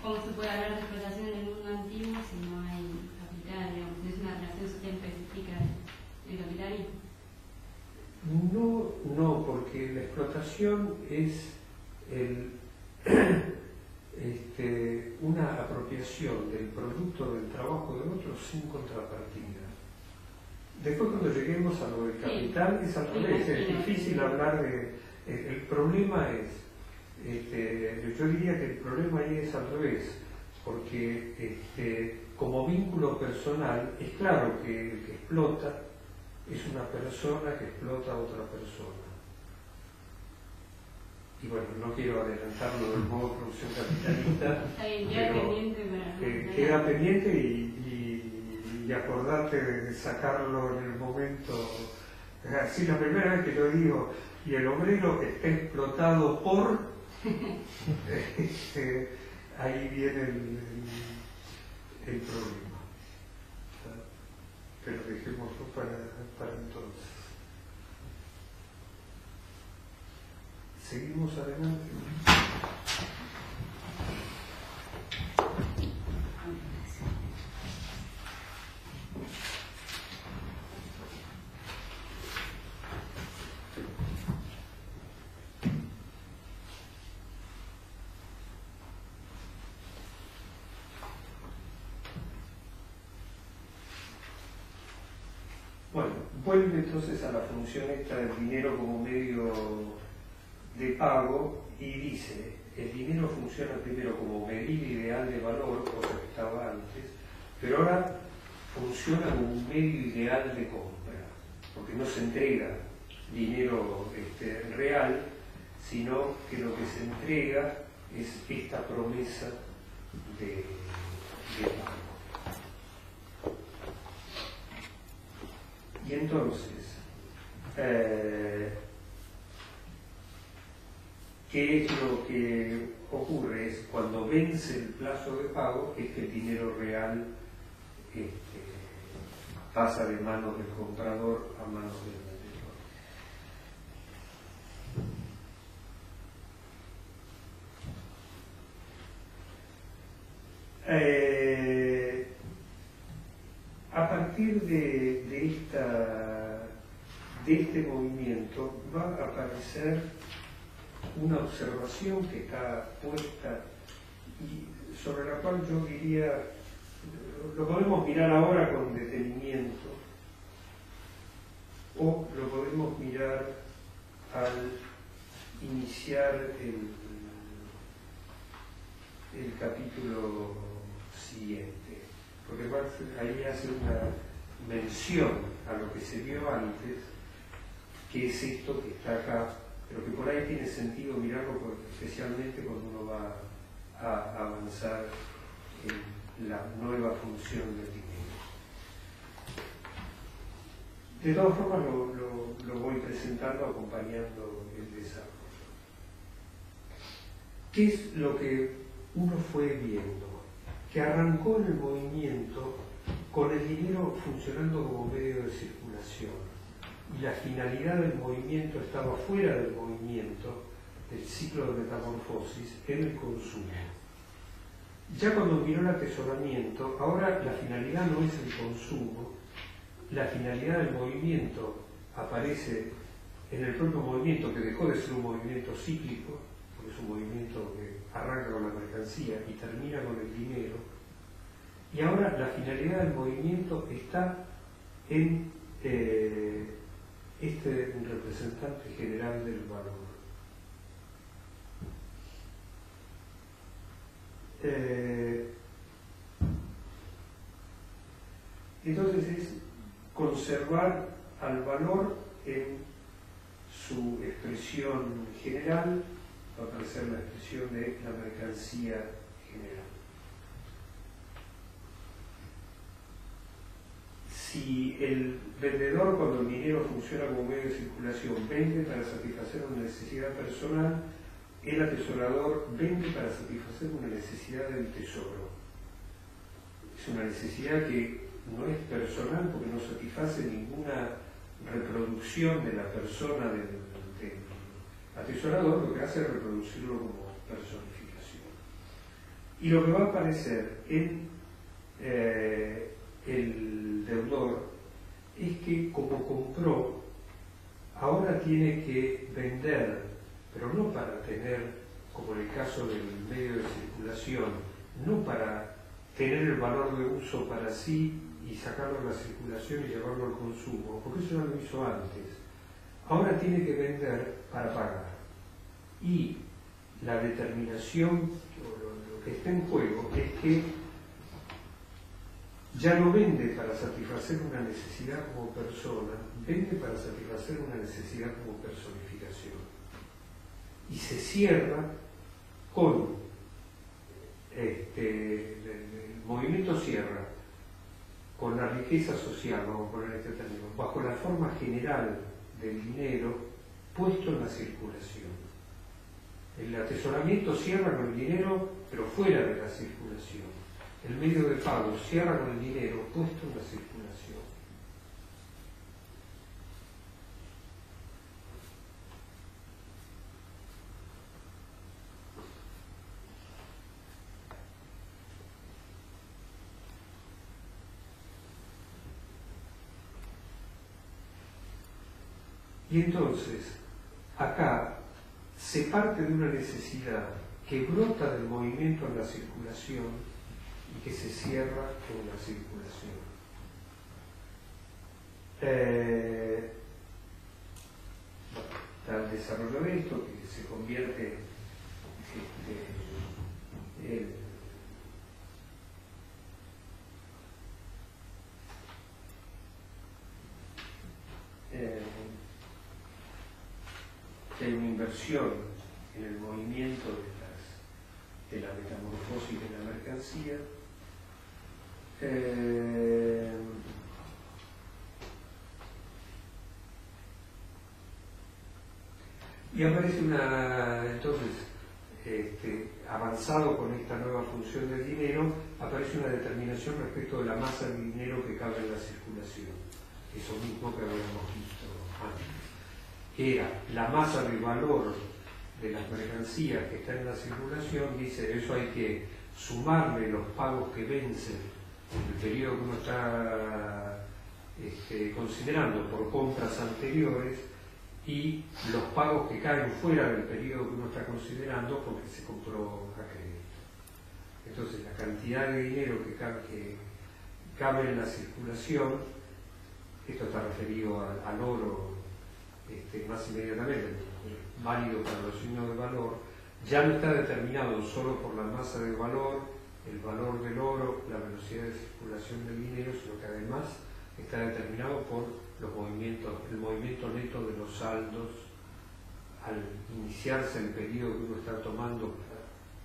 ¿cómo se puede hablar de explotación en el mundo antiguo si no hay capital, digamos, no es una relación social específica del capitalismo? No, porque la explotación es una apropiación del producto del trabajo de otros sin contrapartida. Después cuando lleguemos a lo del capital es al revés, es difícil hablar de... El problema es, yo diría que el problema ahí es al revés, porque como vínculo personal es claro que el que explota es una persona que explota a otra persona. Y bueno, no quiero adelantarlo del modo de producción capitalista, pero queda pendiente y acordarte de sacarlo en el momento. Así la primera vez que lo digo, y el obrero está explotado por... ahí viene el problema. Pero dejémoslo para entonces. Seguimos adelante. Bueno, vuelve entonces a la función esta del dinero como medio de pago y dice, el dinero funciona primero como medida ideal de valor, cosa que estaba antes, pero ahora funciona como un medio ideal de compra, porque no se entrega dinero real, sino que lo que se entrega es esta promesa de pago. Y entonces, ¿qué es lo que ocurre? Es cuando vence el plazo de pago, es que el dinero real pasa de manos del comprador a manos del vendedor. A partir de este movimiento va a aparecer una observación que está puesta y sobre la cual yo diría, lo podemos mirar ahora con detenimiento o lo podemos mirar al iniciar el capítulo siguiente. Porque ahí hace una mención a lo que se vio antes, que es esto que está acá, pero que por ahí tiene sentido mirarlo, especialmente cuando uno va a avanzar en la nueva función del dinero. De todas formas lo voy presentando acompañando el desarrollo. ¿Qué es lo que uno fue viendo? Que arrancó en el movimiento con el dinero funcionando como medio de circulación y la finalidad del movimiento estaba fuera del movimiento, del ciclo de metamorfosis, en el consumo. Ya cuando miró el atesoramiento, ahora la finalidad no es el consumo, la finalidad del movimiento aparece en el propio movimiento, que dejó de ser un movimiento cíclico, porque es un movimiento que arranca con la mercancía y termina con el dinero, y ahora la finalidad del movimiento está en este representante general del valor. Entonces es conservar al valor en su expresión general, va a aparecer la expresión de la mercancía general. Si el vendedor, cuando el dinero funciona como medio de circulación, vende para satisfacer una necesidad personal, el atesorador vende para satisfacer una necesidad del tesoro. Es una necesidad que no es personal porque no satisface ninguna reproducción de la persona del atesorador, lo que hace es reproducirlo como personificación. Y lo que va a aparecer en el deudor es que como compró, ahora tiene que vender, pero no para tener, como en el caso del medio de circulación, no para tener el valor de uso para sí y sacarlo a la circulación y llevarlo al consumo, porque eso no lo hizo antes. Ahora tiene que vender para pagar. Y la determinación, o lo que está en juego, es que ya no vende para satisfacer una necesidad como persona, vende para satisfacer una necesidad como personificación. Y se cierra con, el movimiento cierra con la riqueza social, vamos a poner este término, bajo la forma general del dinero puesto en la circulación. El atesoramiento cierra con el dinero, pero fuera de la circulación. el medio de pago cierra con el dinero puesto en la circulación. Y entonces, acá se parte de una necesidad que brota del movimiento en la circulación y que se cierra con la circulación. Está el desarrollo de esto, que se convierte hay una inversión en el movimiento de la metamorfosis de la mercancía. Y aparece entonces, avanzado con esta nueva función del dinero, aparece una determinación respecto de la masa de dinero que cabe en la circulación. Eso mismo que habíamos visto antes. Era la masa de valor de las mercancías que están en la circulación, dice, eso hay que sumarle los pagos que vencen en el periodo que uno está considerando por compras anteriores y los pagos que caen fuera del periodo que uno está considerando porque se compró a crédito. Entonces la cantidad de dinero que cabe en la circulación, esto está referido al oro más inmediatamente, válido para los signos de valor, ya no está determinado solo por la masa de valor, el valor del oro, la velocidad de circulación del dinero, sino que además está determinado por los movimientos, el movimiento neto de los saldos al iniciarse el periodo que uno está tomando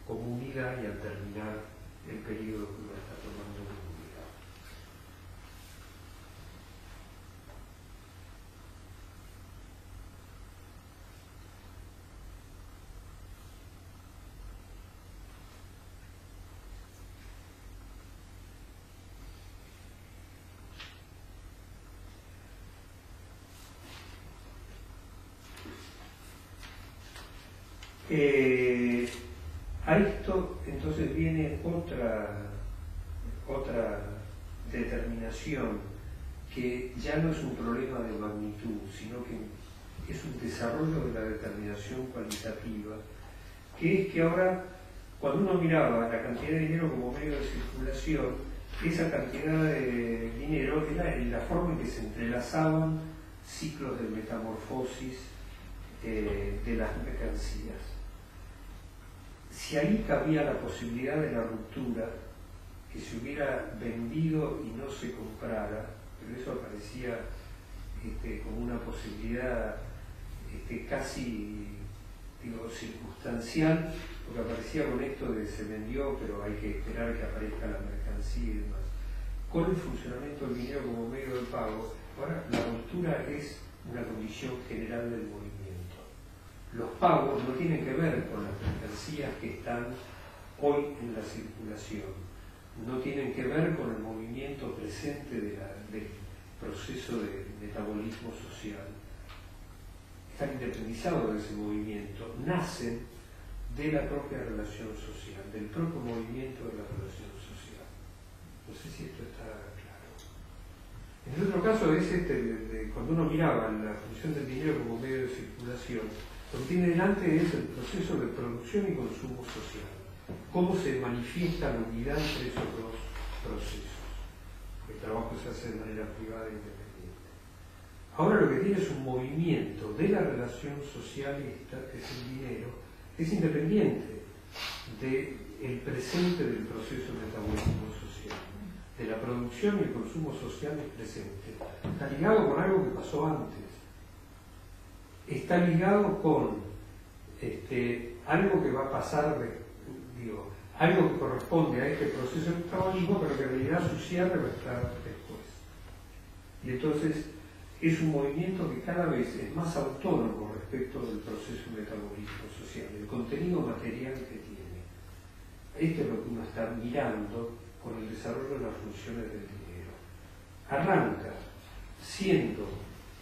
como unidad y al terminar el periodo que uno está tomando como unidad. A esto entonces viene otra determinación que ya no es un problema de magnitud, sino que es un desarrollo de la determinación cualitativa, que es que ahora, cuando uno miraba la cantidad de dinero como medio de circulación, esa cantidad de dinero era en la forma en que se entrelazaban ciclos de metamorfosis de las mercancías. Si ahí cabía la posibilidad de la ruptura, que se hubiera vendido y no se comprara, pero eso aparecía como una posibilidad casi circunstancial, porque aparecía con esto de se vendió, pero hay que esperar que aparezca la mercancía y demás. Con el funcionamiento del dinero como medio de pago, ahora la ruptura es una condición general del movimiento. Los pagos no tienen que ver con las mercancías que están hoy en la circulación, no tienen que ver con el movimiento presente del proceso de metabolismo social. Están independizados de ese movimiento, nacen de la propia relación social, del propio movimiento de la relación social. No sé si esto está claro. En el otro caso es cuando uno miraba la función del dinero como medio de circulación, lo que tiene delante es el proceso de producción y consumo social. Cómo se manifiesta la unidad entre esos dos procesos. El trabajo se hace de manera privada e independiente. Ahora lo que tiene es un movimiento de la relación social esta, que es el dinero, es independiente del presente del proceso de metabolismo social. De la producción y el consumo social es presente. Está ligado con algo que pasó antes. Está ligado con algo que va a pasar, algo que corresponde a este proceso de metabolismo, pero que en realidad su cierre va a estar después. Y entonces es un movimiento que cada vez es más autónomo respecto del proceso de metabolismo social, el contenido material que tiene. Esto es lo que uno está mirando con el desarrollo de las funciones del dinero. Arranca siendo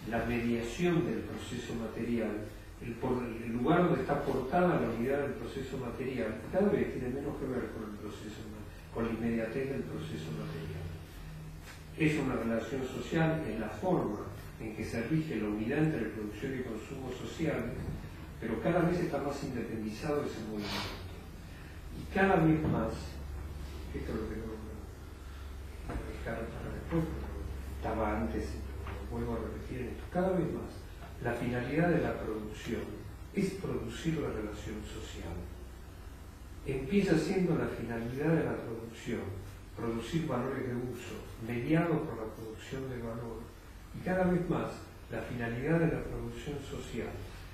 la mediación del proceso material, el lugar donde está portada la unidad del proceso material, cada vez tiene menos que ver con el proceso, con la inmediatez del proceso material. Es una relación social en la forma en que se rige la unidad entre producción y consumo social, pero cada vez está más independizado ese movimiento. Y cada vez más, esto lo tengo que dejar para después, pero estaba antes, lo vuelvo a repetir en esto, cada vez más la finalidad de la producción es producir la relación social. Empieza siendo la finalidad de la producción producir valores de uso mediados por la producción de valor, y cada vez más la finalidad de la producción social.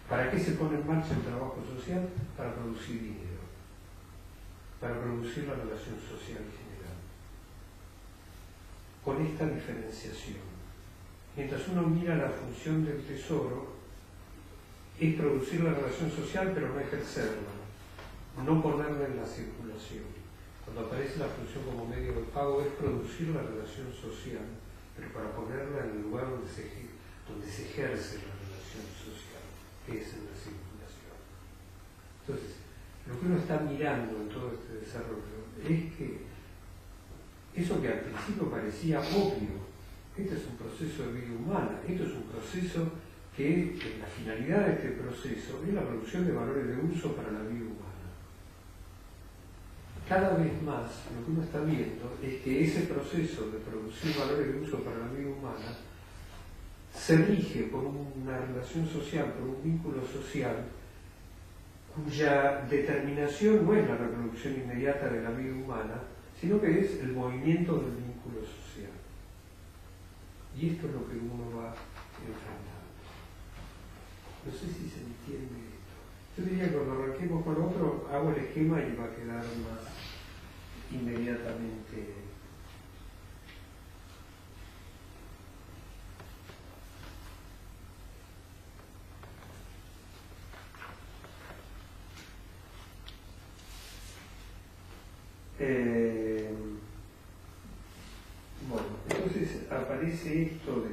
¿Para qué se pone en marcha el trabajo social? Para producir dinero, para producir la relación social general. Con esta diferenciación, mientras uno mira la función del tesoro, es producir la relación social pero no ejercerla, no ponerla en la circulación. Cuando aparece la función como medio de pago es producir la relación social, pero para ponerla en el lugar donde se ejerce la relación social, que es en la circulación. Entonces, lo que uno está mirando en todo este desarrollo es que eso que al principio parecía obvio, este es un proceso de vida humana, esto es un proceso que la finalidad de este proceso es la producción de valores de uso para la vida humana. Cada vez más lo que uno está viendo es que ese proceso de producir valores de uso para la vida humana se rige por una relación social, por un vínculo social cuya determinación no es la reproducción inmediata de la vida humana, sino que es el movimiento del vínculo social. Y esto es lo que uno va enfrentando. No sé si se entiende esto. Yo diría que cuando arranquemos con lo otro, hago el esquema y va a quedar más inmediatamente. Bueno, entonces aparece esto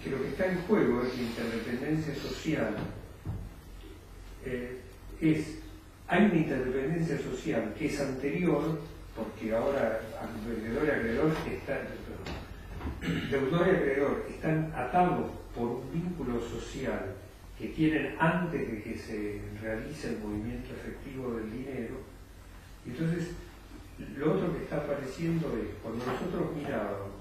que lo que está en juego es la interdependencia social. Hay una interdependencia social que es anterior, porque ahora deudor y acreedor están atados por un vínculo social que tienen antes de que se realice el movimiento efectivo del dinero. Y entonces, lo otro que está apareciendo es, cuando nosotros mirábamos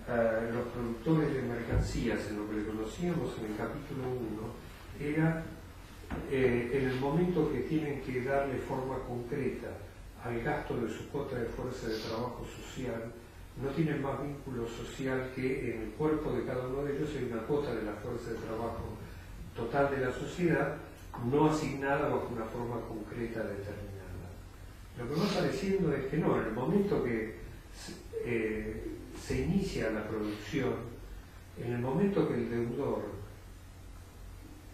a los productores de mercancías en lo que le conocíamos en el capítulo 1, era en el momento que tienen que darle forma concreta al gasto de su cuota de fuerza de trabajo social, no tienen más vínculo social que en el cuerpo de cada uno de ellos hay una cuota de la fuerza de trabajo total de la sociedad, no asignada bajo una forma concreta determinada. Lo que va apareciendo es que no, en el momento que se inicia la producción, en el momento que el deudor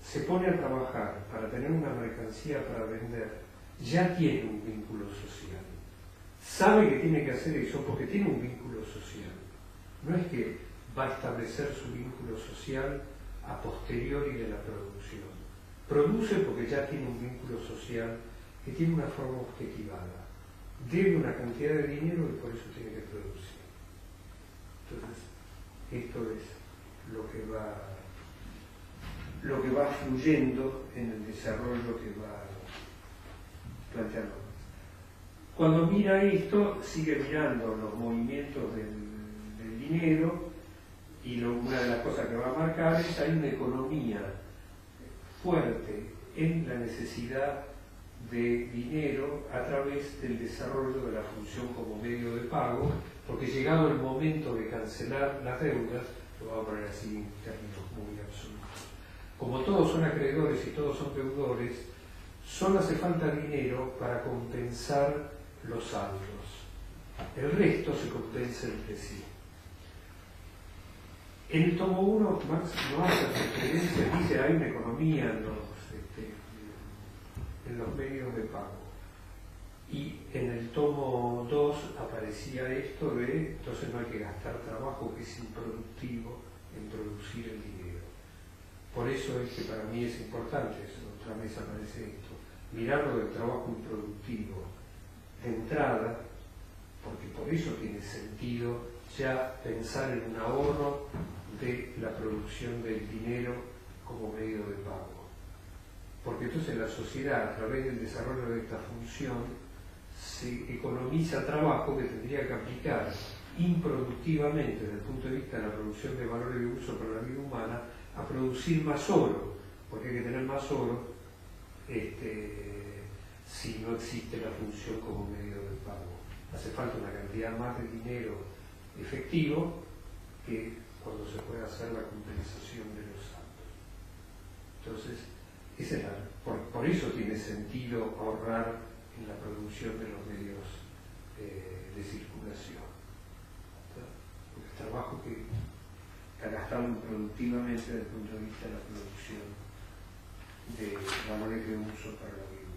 se pone a trabajar para tener una mercancía para vender, ya tiene un vínculo social. Sabe que tiene que hacer eso porque tiene un vínculo social. No es que va a establecer su vínculo social a posteriori de la producción. Produce porque ya tiene un vínculo social que tiene una forma objetivada. Debe una cantidad de dinero y por eso tiene que producir. Entonces, esto es lo que va fluyendo en el desarrollo que va planteando. Cuando mira esto, sigue mirando los movimientos del dinero y una de las cosas que va a marcar es hay una economía fuerte en la necesidad de dinero a través del desarrollo de la función como medio de pago, porque llegado el momento de cancelar las deudas, lo voy a poner así en términos muy absolutos, como todos son acreedores y todos son deudores, solo hace falta dinero para compensar los saldos. El resto se compensa entre sí. En el tomo 1, Marx no hace referencia, dice hay una economía en los medios de pago. Y en el tomo 2 aparecía esto de, entonces no hay que gastar trabajo que es improductivo en producir el dinero. Por eso es que para mí es importante, otra vez aparece esto, mirarlo del trabajo improductivo de entrada, porque por eso tiene sentido ya pensar en un ahorro de la producción del dinero como medio de pago. Porque entonces la sociedad, a través del desarrollo de esta función, se economiza trabajo que tendría que aplicar improductivamente desde el punto de vista de la producción de valores de uso para la vida humana a producir más oro, porque hay que tener más oro si no existe la función como medio de pago. Hace falta una cantidad más de dinero efectivo que cuando se puede hacer la compensación de los saldos. Entonces, por eso tiene sentido ahorrar en la producción de los medios de circulación. Porque el trabajo que está gastado improductivamente desde el punto de vista de la producción de valores de uso para la vida humana.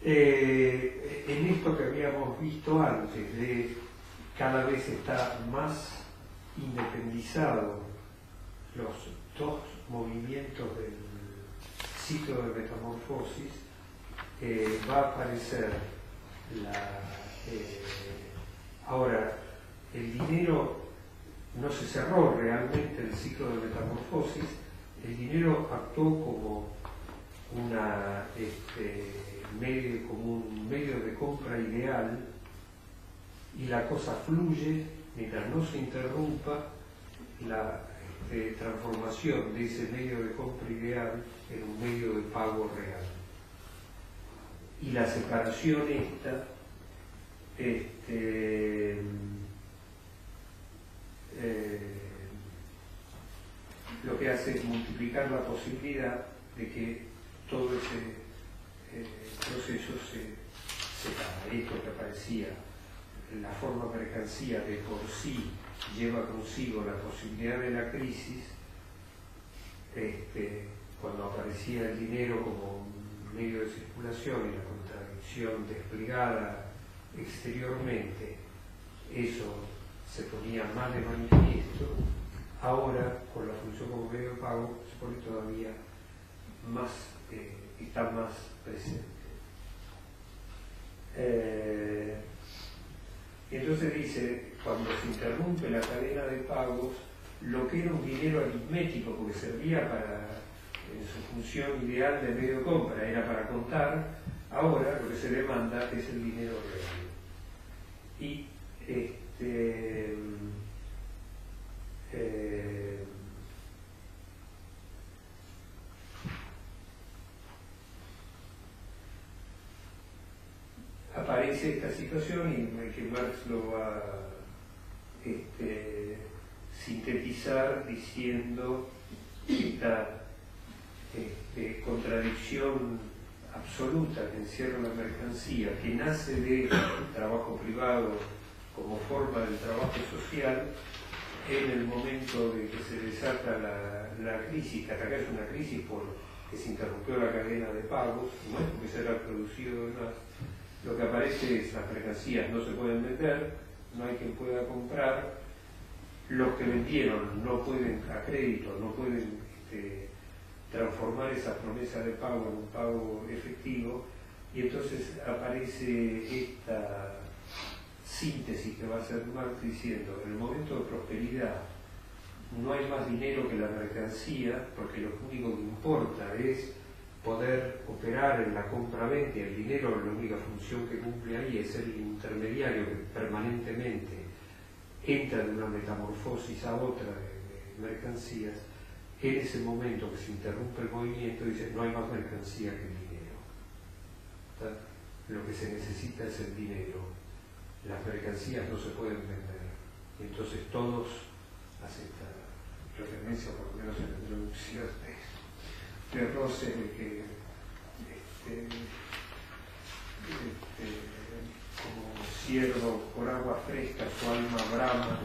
En esto que habíamos visto antes, de cada vez está más independizado los dos movimientos del ciclo de metamorfosis, va a aparecer ahora el dinero no se cerró realmente el ciclo de metamorfosis, el dinero actuó como como un medio de compra ideal, y la cosa fluye mientras no se interrumpa la transformación de ese medio de compra ideal en un medio de pago real. Y la separación esta lo que hace es multiplicar la posibilidad de que todo ese proceso se separa. Esto que aparecía, la forma mercancía de por sí lleva consigo la posibilidad de la crisis, cuando aparecía el dinero como un medio de circulación y la contradicción desplegada exteriormente, eso se ponía más de manifiesto. Ahora, con la función como medio de pago, se pone todavía más, está más presente. Entonces dice, cuando se interrumpe la cadena de pagos, lo que era un dinero aritmético, porque servía para, en su función ideal de medio de compra, era para contar, ahora lo que se demanda es el dinero real. Y aparece esta situación y que Marx lo va a sintetizar diciendo esta contradicción absoluta que encierra la mercancía, que nace del trabajo privado como forma del trabajo social, en el momento de que se desata la crisis, que hasta acá es una crisis porque se interrumpió la cadena de pagos, no es porque se haya producido más. Lo que aparece es las mercancías no se pueden vender, no hay quien pueda comprar, los que vendieron no pueden, a crédito, no pueden transformar esa promesa de pago en un pago efectivo, y entonces aparece esta síntesis que va a hacer Marx diciendo, en el momento de prosperidad no hay más dinero que la mercancía, porque lo único que importa es poder operar en la compra-venta. El dinero, la única función que cumple ahí es ser el intermediario que permanentemente entra de una metamorfosis a otra de mercancías. en ese momento que se interrumpe el movimiento, dice, no hay más mercancía que el dinero. ¿Está? Lo que se necesita es el dinero. Las mercancías no se pueden vender. Y entonces todos aceptan referencia, por lo menos en la introducción de Russell, que como ciervo por agua fresca, su alma brama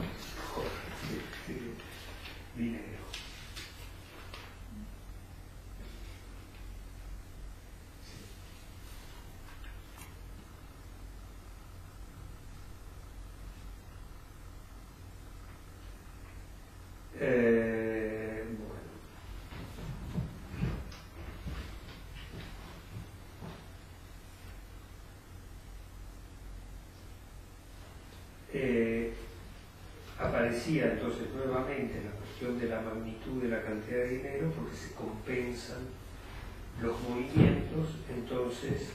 por dinero. Aparecía entonces nuevamente la cuestión de la magnitud de la cantidad de dinero, porque se compensan los movimientos. Entonces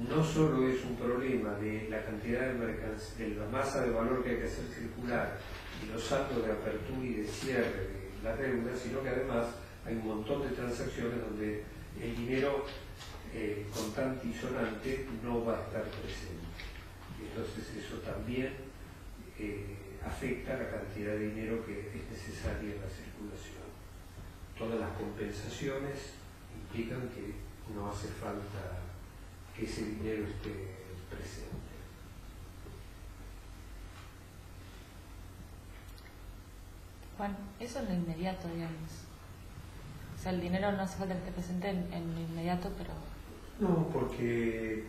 no solo es un problema de la cantidad de mercancía, de la masa de valor que hay que hacer circular y los saldos de apertura y de cierre de las deudas, sino que además hay un montón de transacciones donde el dinero contante y sonante no va a estar presente. Y entonces eso también afecta la cantidad de dinero que es necesaria en la circulación. Todas las compensaciones implican que no hace falta que ese dinero esté presente. Juan, eso es lo inmediato, digamos. O sea, el dinero no hace falta que esté presente en lo inmediato, pero... No, porque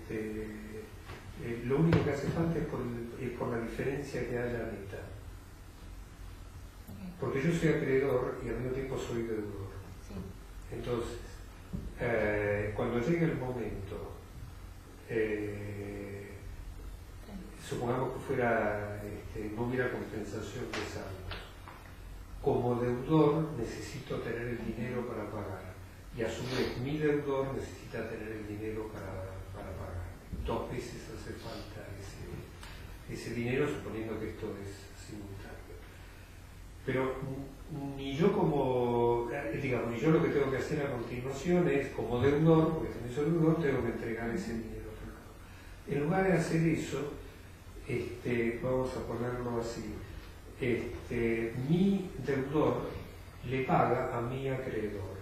lo único que hace falta es por la diferencia que haya a mitad. Okay. Porque yo soy acreedor y al mismo tiempo soy deudor. Sí. Entonces, cuando llegue el momento, supongamos que no hubiera compensación de saldos, como deudor necesito tener el dinero para pagar, y a su vez mi deudor necesita tener el dinero para pagar. 2 veces hace falta ese dinero, suponiendo que esto es simultáneo. Pero ni yo ni yo lo que tengo que hacer a continuación es, como deudor, porque también soy deudor, tengo que entregar ese dinero. En lugar de hacer eso, vamos a ponerlo así, mi deudor le paga a mi acreedor.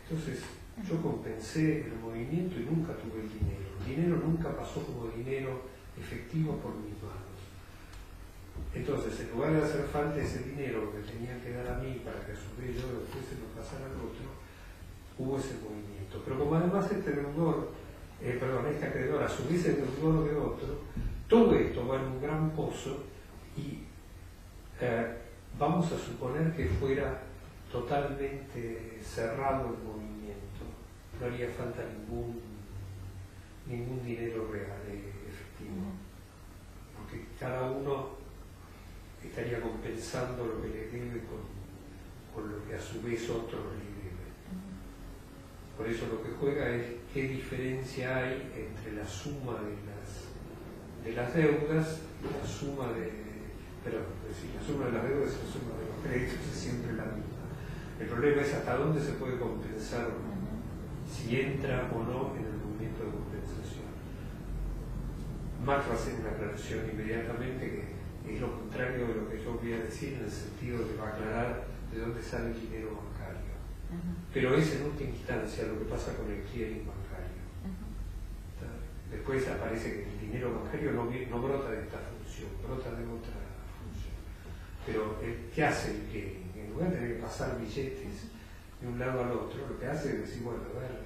Entonces, yo compensé el movimiento y nunca tuve el dinero. El dinero nunca pasó como dinero efectivo por mis manos. Entonces, en lugar de hacer falta ese dinero que tenía que dar a mí para que a su vez yo después se lo pasara al otro, hubo ese movimiento. Pero como además este acreedor a su vez es deudor de otro, todo esto va en un gran pozo y vamos a suponer que fuera totalmente cerrado el movimiento, no haría falta ningún dinero real, efectivo, porque cada uno estaría compensando lo que le debe con lo que a su vez otro le debe. Por eso lo que juega es qué diferencia hay entre la suma de las deudas y la suma la suma de las deudas y la suma de los créditos es siempre la misma. El problema es hasta dónde se puede compensar o no, si entra o no en el movimiento de compensación. Marx va a hacer una aclaración inmediatamente que es lo contrario de lo que yo voy a decir, en el sentido de que va a aclarar de dónde sale el dinero bancario. Pero es en última instancia lo que pasa con el clearing bancario. Después aparece que el dinero bancario no brota de esta función, brota de otra función. Pero, ¿qué hace el clearing? En lugar de tener que pasar billetes de un lado al otro, lo que hace es decir, bueno, a ver,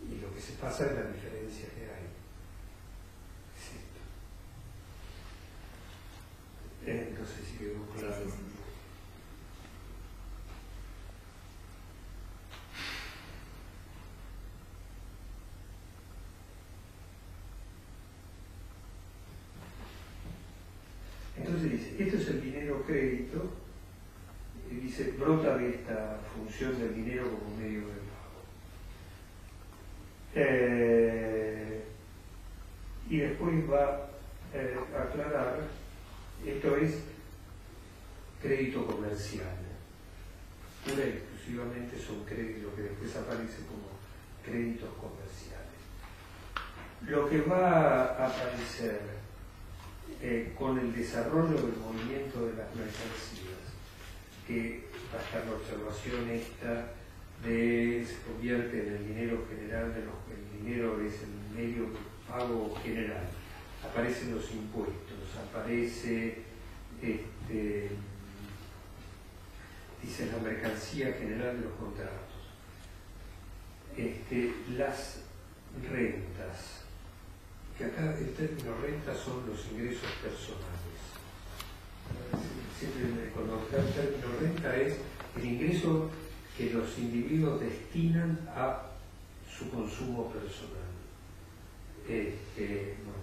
y lo que se pasa es la diferencia que hay. Es esto. No sé si quedó claro. Entonces dice, esto es el dinero crédito, y dice, brota de esta función del dinero como medio de pago. Y después va a aclarar, esto es crédito comercial. pura y exclusivamente son créditos, que después aparece como créditos comerciales. Lo que va a aparecer con el desarrollo del movimiento de las mercancías, que va a estar la observación esta de se convierte en el dinero general, el dinero es el medio de pago general, aparecen los impuestos, aparece dice la mercancía general de los contratos, las rentas, que acá el término renta son los ingresos personales. Siempre cuando se da el término renta es el ingreso que los individuos destinan a su consumo personal. Bueno,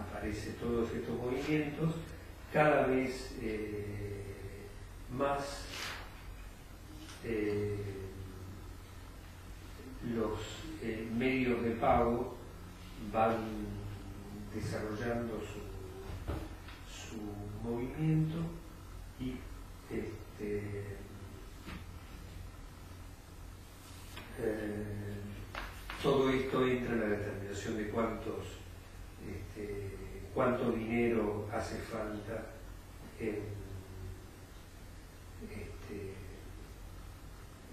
aparecen todos estos movimientos, cada vez más los medios de pago van desarrollando su movimiento y todo esto entra en la determinación de cuánto dinero hace falta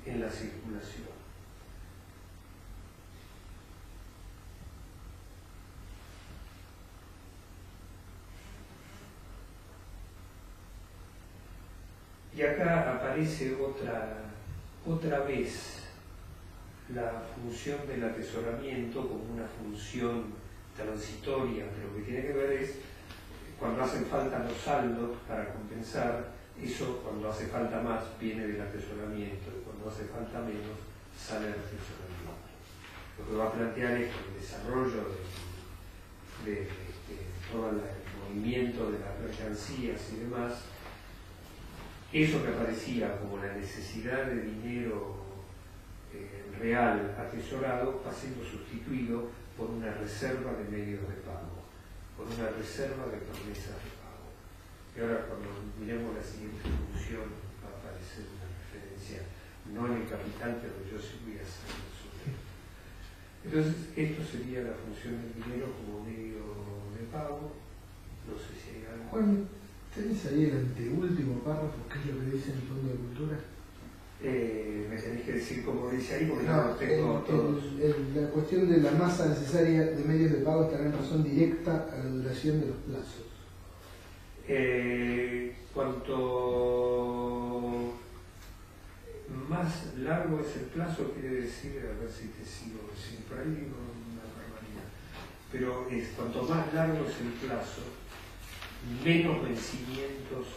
en la circulación. Y acá aparece otra vez la función del atesoramiento como una función transitoria, pero lo que tiene que ver es cuando hacen falta los saldos para compensar, eso cuando hace falta más viene del atesoramiento y cuando hace falta menos sale del atesoramiento. Lo que va a plantear es que el desarrollo de todo el movimiento de las mercancías y demás, eso que aparecía como la necesidad de dinero real atesorado va siendo sustituido por una reserva de medios de pago, por una reserva de promesas de pago. Y ahora cuando miremos la siguiente función va a aparecer una referencia, no en el capital, pero yo sí voy a hacer sobre él. Entonces, esto sería la función del dinero como medio de pago. No sé si hay algo. Juan, ¿tenés ahí el anteúltimo párrafo? ¿Qué es lo que dice el Fondo de Cultura? Me tenéis que decir cómo dice ahí, porque no los tengo todos. La cuestión de la masa necesaria de medios de pago estará en razón directa a la duración de los plazos. Cuanto más largo es el plazo, quiere decir, a ver si te sigo, por ahí digo una barbaridad, pero cuanto más largo es el plazo, menos vencimientos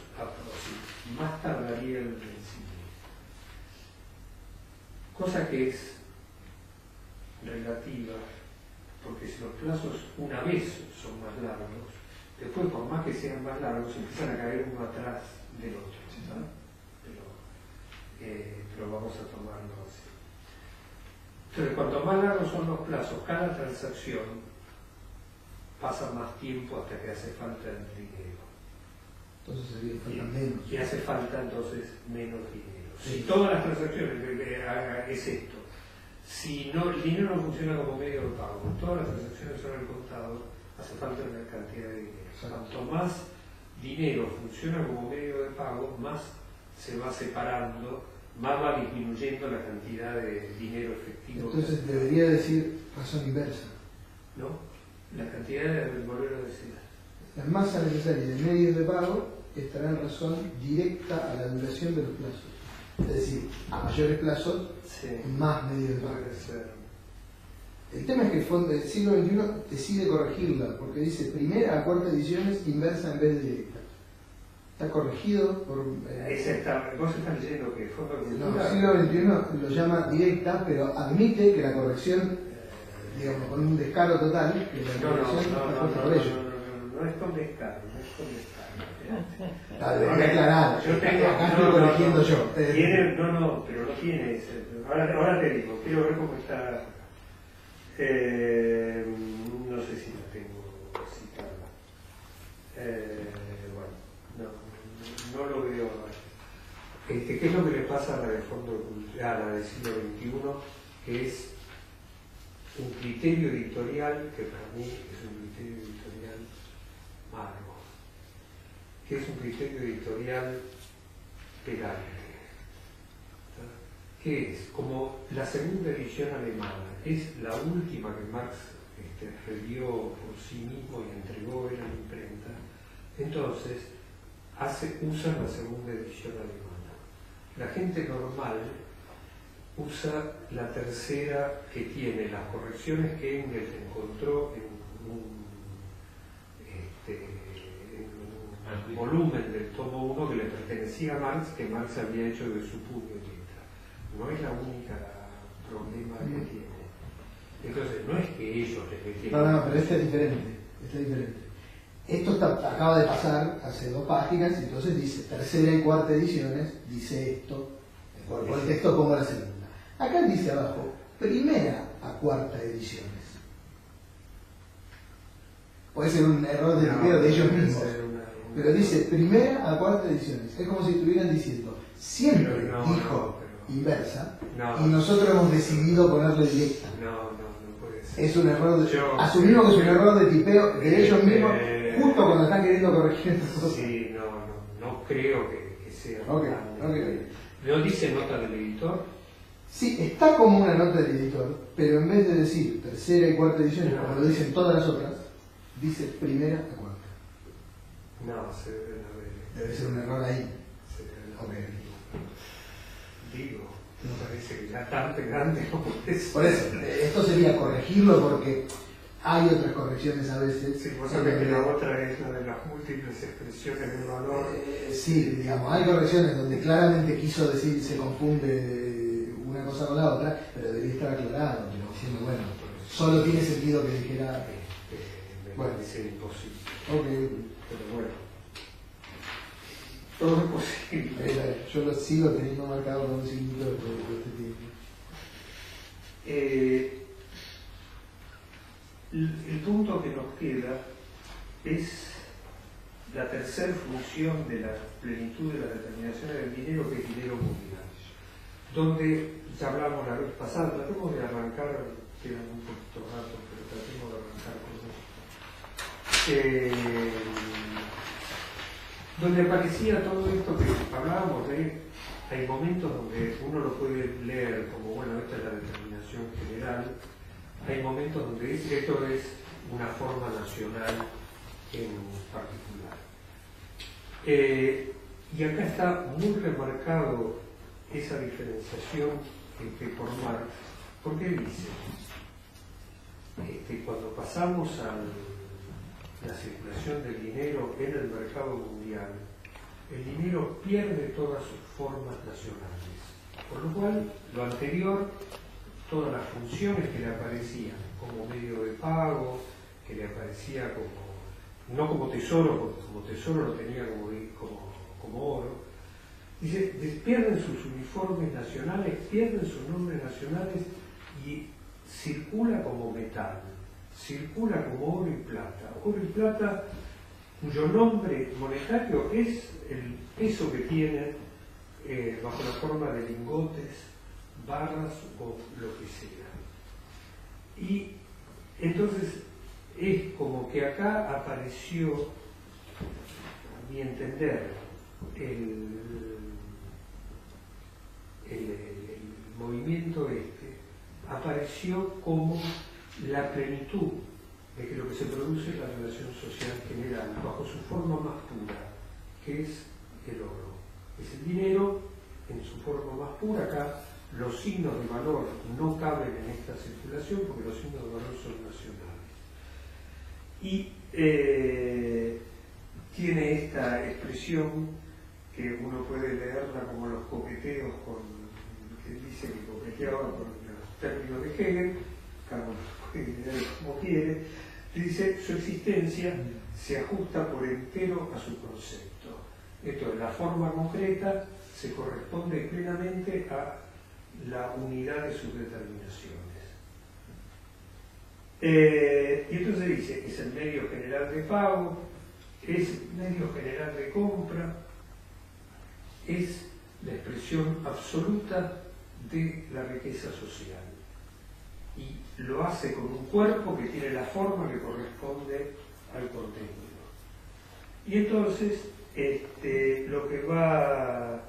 más tardaría el vencimiento. Cosa que es relativa, porque si los plazos una vez son más largos, después por más que sean más largos empiezan a caer uno atrás del otro, ¿sabes? Pero vamos a tomarlo así. Entonces, cuanto más largos son los plazos, cada transacción pasa más tiempo hasta que hace falta el dinero. Entonces falta menos. Y hace falta entonces menos dinero. Sí. Si todas las transacciones es esto, si no, el dinero no funciona como medio de pago, todas las transacciones son al contado, hace falta una cantidad de dinero. Cuanto más dinero funciona como medio de pago, más se va separando, más va disminuyendo la cantidad de dinero efectivo. Entonces debería decir razón inversa. ¿No? La cantidad de volver a decir. La masa necesaria de medios de pago estará en razón directa a la duración de los plazos. Es decir, a mayores plazos, Sí. más medios de pago. Puede ser. El tema es que el fondo del siglo XXI decide corregirla, porque dice primera a cuarta ediciones inversa en vez de directa. Está corregido por... vos estás leyendo que Fondo de el Cultura. siglo XXI lo llama directa, pero admite que la corrección, digamos, con un descaro total, que la corrección está puesta por ello. No es con descaro, no es con descaro. Debería aclarar. Yo tengo, Acá estoy corrigiendo yo. Tiene, pero no tiene ese. Ahora te digo, quiero ver cómo está. No sé si la tengo citada. Bueno, no lo veo ahora. ¿Qué es lo que le pasa a la de fondo, a la del siglo XXI? Que es un criterio editorial que para mí es un criterio editorial malo, que es un criterio editorial pedante. ¿Qué es? Como la segunda edición alemana, es la última que Marx revió por sí mismo y entregó él a la imprenta, entonces usa la segunda edición alemana. La gente normal usa la tercera, que tiene las correcciones que Engels encontró en un volumen del tomo 1 que le pertenecía a Marx, que Marx había hecho de su puño y letra. No es la única problema que tiene. Entonces, no es que ellos les metieron. No, pero este es diferente. Esto acaba de pasar hace 2 páginas, y entonces dice tercera y cuarta ediciones, dice esto, por el texto como la segunda. Acá dice abajo, primera a cuarta ediciones. Puede ser un error de tipeo de ellos mismos, pero dice primera a cuarta ediciones. Es como si estuvieran diciendo, siempre dijo inversa, y nosotros hemos decidido ponerle directa. No puede ser. Es un error, asumimos que es un error de tipeo de ellos mismos, justo cuando están queriendo corregir estas cosas. Sí, no creo que sea. Okay. ¿No dice nota del editor? Sí, está como una nota del editor, pero en vez de decir tercera y cuarta ediciones, como lo dicen todas las otras, dice primera a cuarta. No, se debe haber. Debe ser un error ahí. Se debe haber. Digo, me parece que ya tan grande no puede ser. Por eso, esto sería corregirlo porque hay otras correcciones a veces. Sí, vos sabés que la otra es la de las múltiples expresiones de un valor. Sí, digamos, hay correcciones donde claramente quiso decir se confunde una cosa con la otra, pero debía estar aclarado, pero diciendo, bueno, solo tiene sentido que dijera. Me parece imposible. Ok. Pero bueno, todo es posible. Yo lo sigo teniendo marcado con un signito de este tiempo. El punto que nos queda es la tercera función de la plenitud de la determinación del dinero, que es dinero mundial, donde ya hablamos la vez pasada. Tratemos de arrancar, quedan un poquito rato, pero tratemos de arrancar con donde aparecía todo esto que hablábamos de. Hay momentos donde uno lo puede leer como, bueno, esta es la determinación general. Hay momentos donde esto es una forma nacional en particular. Y acá está muy remarcado esa diferenciación por Marx, porque dice, cuando pasamos a la circulación del dinero en el mercado mundial, el dinero pierde todas sus formas nacionales, por lo cual lo anterior, todas las funciones que le aparecían como medio de pago, que le aparecía como, no como tesoro, porque como tesoro lo tenía como oro, dice, pierden sus uniformes nacionales, pierden sus nombres nacionales y circula como metal, circula como oro y plata, cuyo nombre monetario es el peso que tiene bajo la forma de lingotes, barras o lo que sea. Y entonces es como que acá apareció, a mi entender, el movimiento apareció como la plenitud de que lo que se produce es la relación social general, bajo su forma más pura, que es el oro. Es el dinero en su forma más pura. Acá los signos de valor no caben en esta circulación porque los signos de valor son nacionales. Y tiene esta expresión que uno puede leerla como los coqueteos que dice que coqueteaba con los términos de Hegel, cada uno puede leer como quiere, dice su existencia se ajusta por entero a su concepto. Esto es, la forma concreta se corresponde plenamente a la unidad de sus determinaciones. Y entonces dice, es el medio general de pago, es el medio general de compra, es la expresión absoluta de la riqueza social. Y lo hace con un cuerpo que tiene la forma que corresponde al contenido. Y entonces lo que va a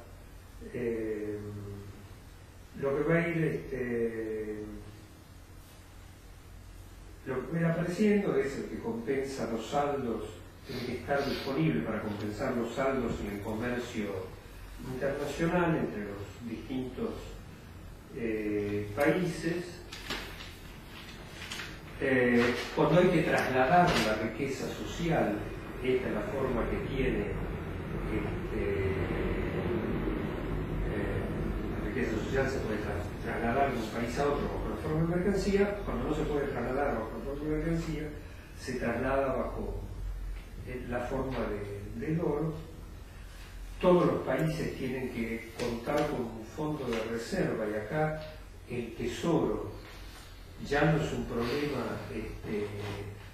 ir apareciendo es el que compensa los saldos, tiene que estar disponible para compensar los saldos en el comercio internacional entre los distintos países. Cuando hay que trasladar la riqueza social, esta es la forma que tiene la riqueza social, se puede trasladar de un país a otro bajo la forma de mercancía. Cuando no se puede trasladar bajo la forma de mercancía, se traslada bajo la forma del oro. Todos los países tienen que contar con un fondo de reserva, y acá el tesoro ya no es un problema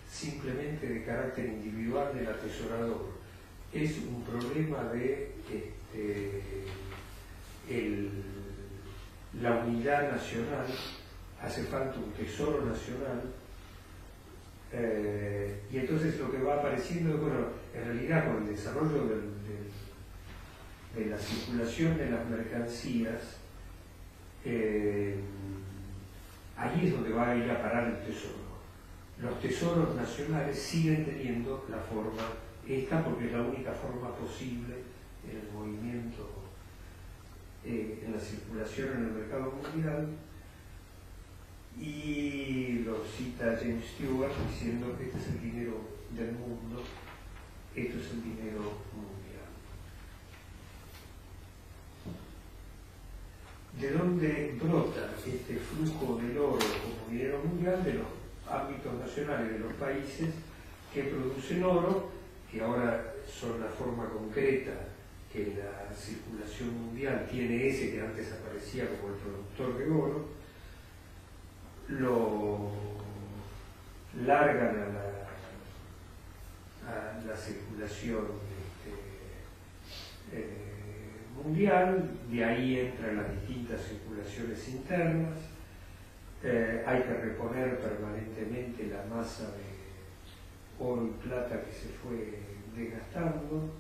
simplemente de carácter individual del atesorador, es un problema de la unidad nacional. Hace falta un tesoro nacional, y entonces lo que va apareciendo es, bueno, en realidad con el desarrollo de la circulación de las mercancías, ahí es donde va a ir a parar el tesoro. Los tesoros nacionales siguen teniendo la forma esta, porque es la única forma posible en el movimiento, en la circulación en el mercado mundial. Y lo cita James Stewart diciendo que este es el dinero del mundo, esto es el dinero mundial. ¿De dónde brota este flujo del oro como dinero mundial? De los ámbitos nacionales de los países que producen oro, que ahora son la forma concreta que la circulación mundial tiene, ese que antes aparecía como el productor de oro, lo largan a la circulación mundial. De ahí entran las distintas circulaciones internas. Hay que reponer permanentemente la masa de oro y plata que se fue desgastando.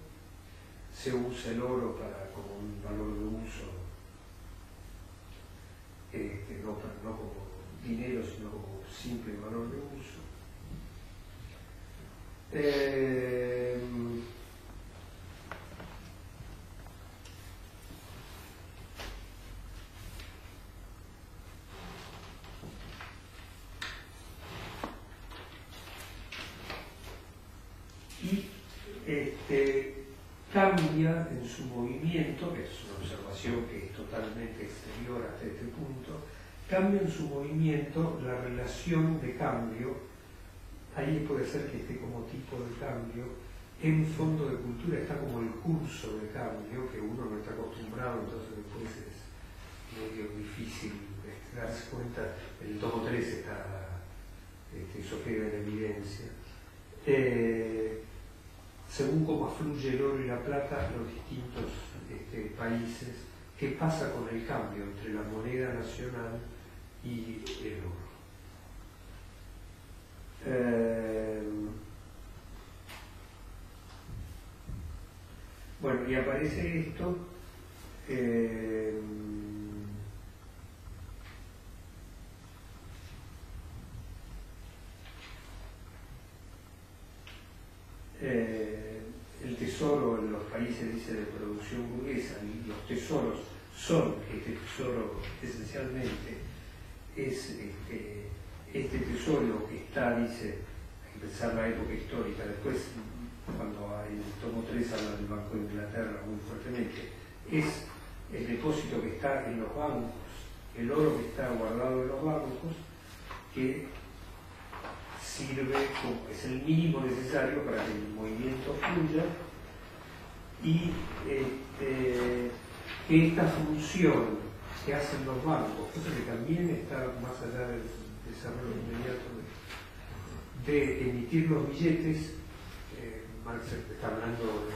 Se usa el oro como un valor de uso, no como dinero, sino como simple valor de uso. Cambia en su movimiento, que es una observación que es totalmente exterior hasta este punto, cambia en su movimiento la relación de cambio. Ahí puede ser que esté como tipo de cambio. En fondo de cultura está como el curso de cambio, que uno no está acostumbrado, entonces después es medio difícil darse cuenta. El tomo 3 está, eso queda en evidencia. Según cómo afluye el oro y la plata a los distintos países, qué pasa con el cambio entre la moneda nacional y el oro. Bueno, y aparece esto. El tesoro en los países, dice, de producción burguesa, y los tesoros son, este tesoro esencialmente es este tesoro que está, dice, hay que pensar la época histórica. Después, cuando en el tomo 3 habla del Banco de Inglaterra muy fuertemente, es el depósito que está en los bancos, el oro que está guardado en los bancos, que sirve como, es el mínimo necesario para que el movimiento fluya, y que esta función que hacen los bancos, cosa que también está más allá del desarrollo inmediato de emitir los billetes. Marx está hablando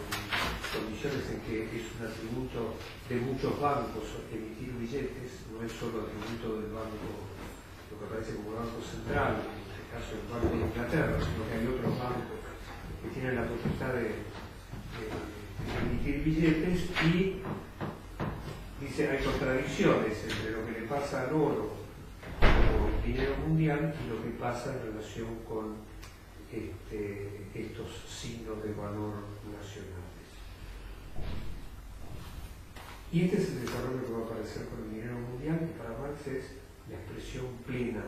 condiciones en que es un atributo de muchos bancos emitir billetes, no es solo atributo del banco, lo que aparece como banco central, en este caso el Banco de Inglaterra, sino que hay otros bancos que tienen la potestad de emitir billetes, y dice hay contradicciones entre lo que le pasa al oro como dinero mundial y lo que pasa en relación con estos signos de valor nacionales. Y este es el desarrollo que va a aparecer con el dinero mundial, que para Marx es la expresión plena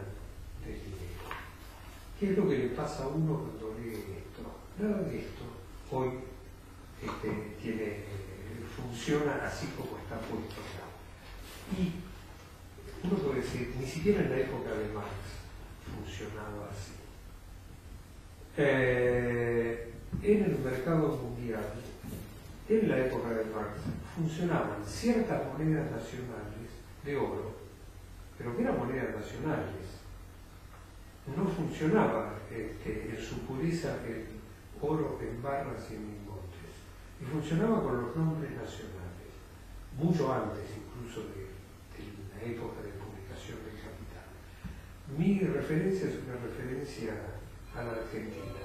del dinero. ¿Qué es lo que le pasa a uno cuando lee esto? Nada de esto hoy funciona así como está puesto acá. Y uno puede decir, ni siquiera en la época de Marx funcionaba así. En el mercado mundial, en la época de Marx, funcionaban ciertas monedas nacionales de oro, pero que eran monedas nacionales. No funcionaba en su pureza el oro en barras y en lingotes, y funcionaba con los nombres nacionales, mucho antes incluso de la época de publicación del Capital. Mi referencia es una referencia a la Argentina.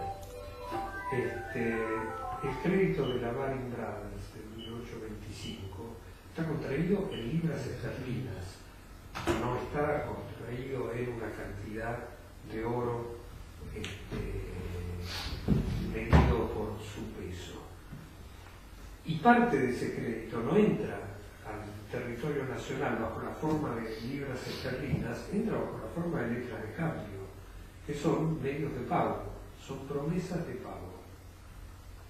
El crédito de la Baring Brothers de 1825 está contraído en libras esterlinas, no está contraído en una cantidad de oro medido por su peso. Y parte de ese crédito no entra al territorio nacional bajo la forma de libras esterlinas, entra bajo la forma de letras de cambio, que son medios de pago, son promesas de pago,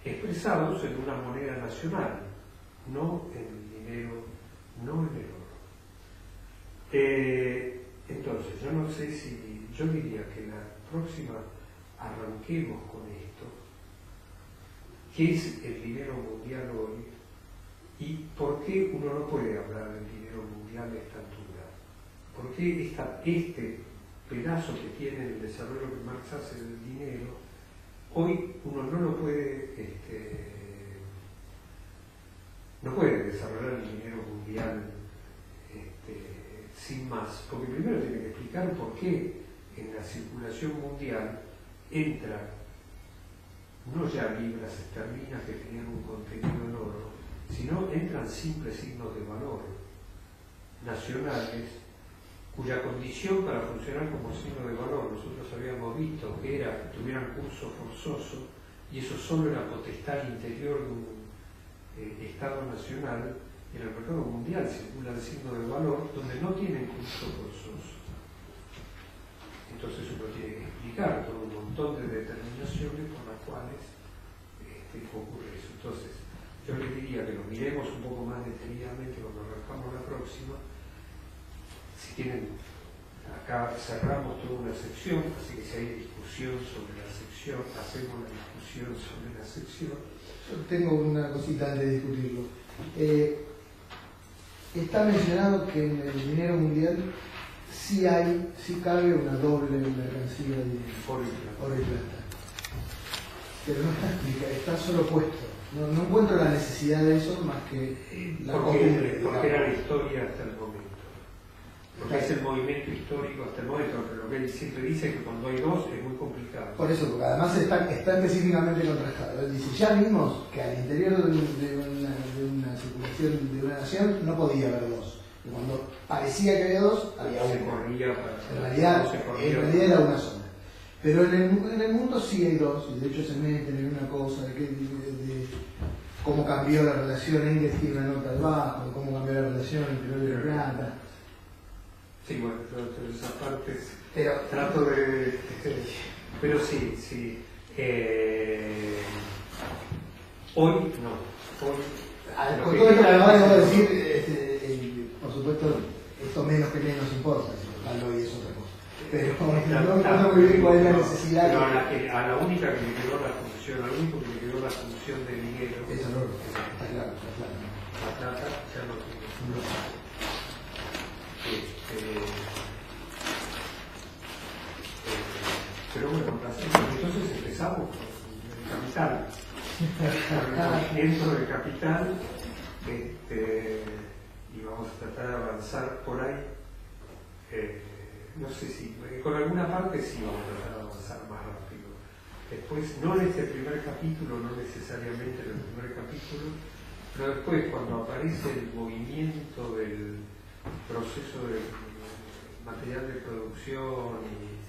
expresados en una moneda nacional, no en el dinero, no en el oro. Entonces, yo no sé si, yo diría que la próxima arranquemos con esto, qué es el dinero mundial hoy y por qué uno no puede hablar del dinero mundial a esta altura. ¿Por qué este pedazo que tiene el desarrollo que Marx hace del dinero, hoy uno no lo puede, no puede desarrollar el dinero mundial sin más? Porque primero tiene que explicar por qué en la circulación mundial entra no ya libras esterlinas que tenían un contenido en oro, sino entran simples signos de valor nacionales cuya condición para funcionar como signo de valor nosotros habíamos visto que era que tuvieran curso forzoso, y eso solo era potestad interior de un Estado nacional. En el mercado mundial circulan signos de valor donde no tienen curso forzoso. Entonces uno tiene que explicar todo un montón de determinaciones por las cuales ocurre eso. Entonces, yo les diría que lo miremos un poco más detenidamente cuando arrancamos la próxima. Si tienen, acá cerramos toda una sección, así que si hay discusión sobre la sección, hacemos la discusión sobre la sección. Yo tengo una cosita antes de discutirlo. Está mencionado que en el dinero mundial sí cabe una doble mercancía de oro y plata. Pero no está explicado, está solo puesto. No encuentro la necesidad de eso más que la costumbre. Porque era la historia hasta el momento. Porque es el movimiento histórico hasta el momento, pero lo que él siempre dice es que cuando hay dos es muy complicado. Por eso, porque además está específicamente contrastado. Él dice, ya vimos que al interior de una circulación de una nación no podía haber dos. Y cuando parecía que había dos, había uno. En realidad era una sola. Pero en el mundo sí hay dos, y de hecho se meten en una cosa de cómo cambió la relación. Engels tiene una nota debajo, de cómo cambió la relación entre oro y plata. Sí, bueno, todas esas partes trato de... Pero sí. Hoy no. Hoy, con todo esto que acabo de decir, por supuesto, esto menos que menos importa, tal hoy es otra cosa. Pero no entiendo muy bien cuál es la necesidad. Pero a la única que le quedó la función, al único que le quedó la función de dinero. Eso no, está claro. La plata ya no tiene. Pero bueno, entonces empezamos con el capital. el movimiento de capital, y vamos a tratar de avanzar por ahí. No sé si, con alguna parte sí vamos a tratar de avanzar más rápido. Después, no en este primer capítulo, no necesariamente en el primer capítulo, pero después cuando aparece el movimiento del proceso de material de producción y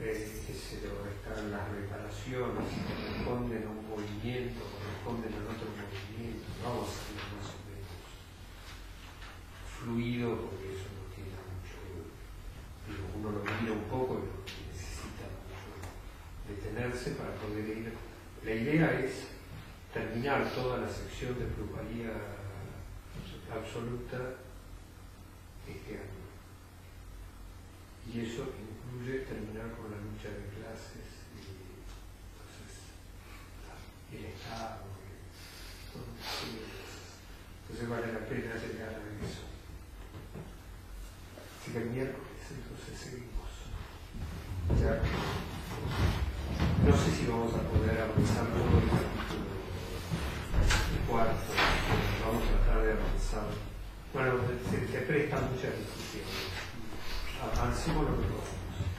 están las reparaciones, corresponden a un movimiento, corresponden a otro movimiento, vamos a ser más o menos fluido, porque eso no tiene mucho, digo, uno lo mira un poco y necesita mucho detenerse para poder ir. La idea es terminar toda la sección de plusvalía absoluta este año. Y eso incluye terminar con la lucha de clases y entonces el Estado, entonces vale la pena llegar a eso. Así que el miércoles entonces seguimos. Ya, no sé si vamos a poder avanzar todo el capítulo cuarto, vamos a tratar de avanzar. Bueno, se prestan muchas discusiones. Avancemos lo que podamos.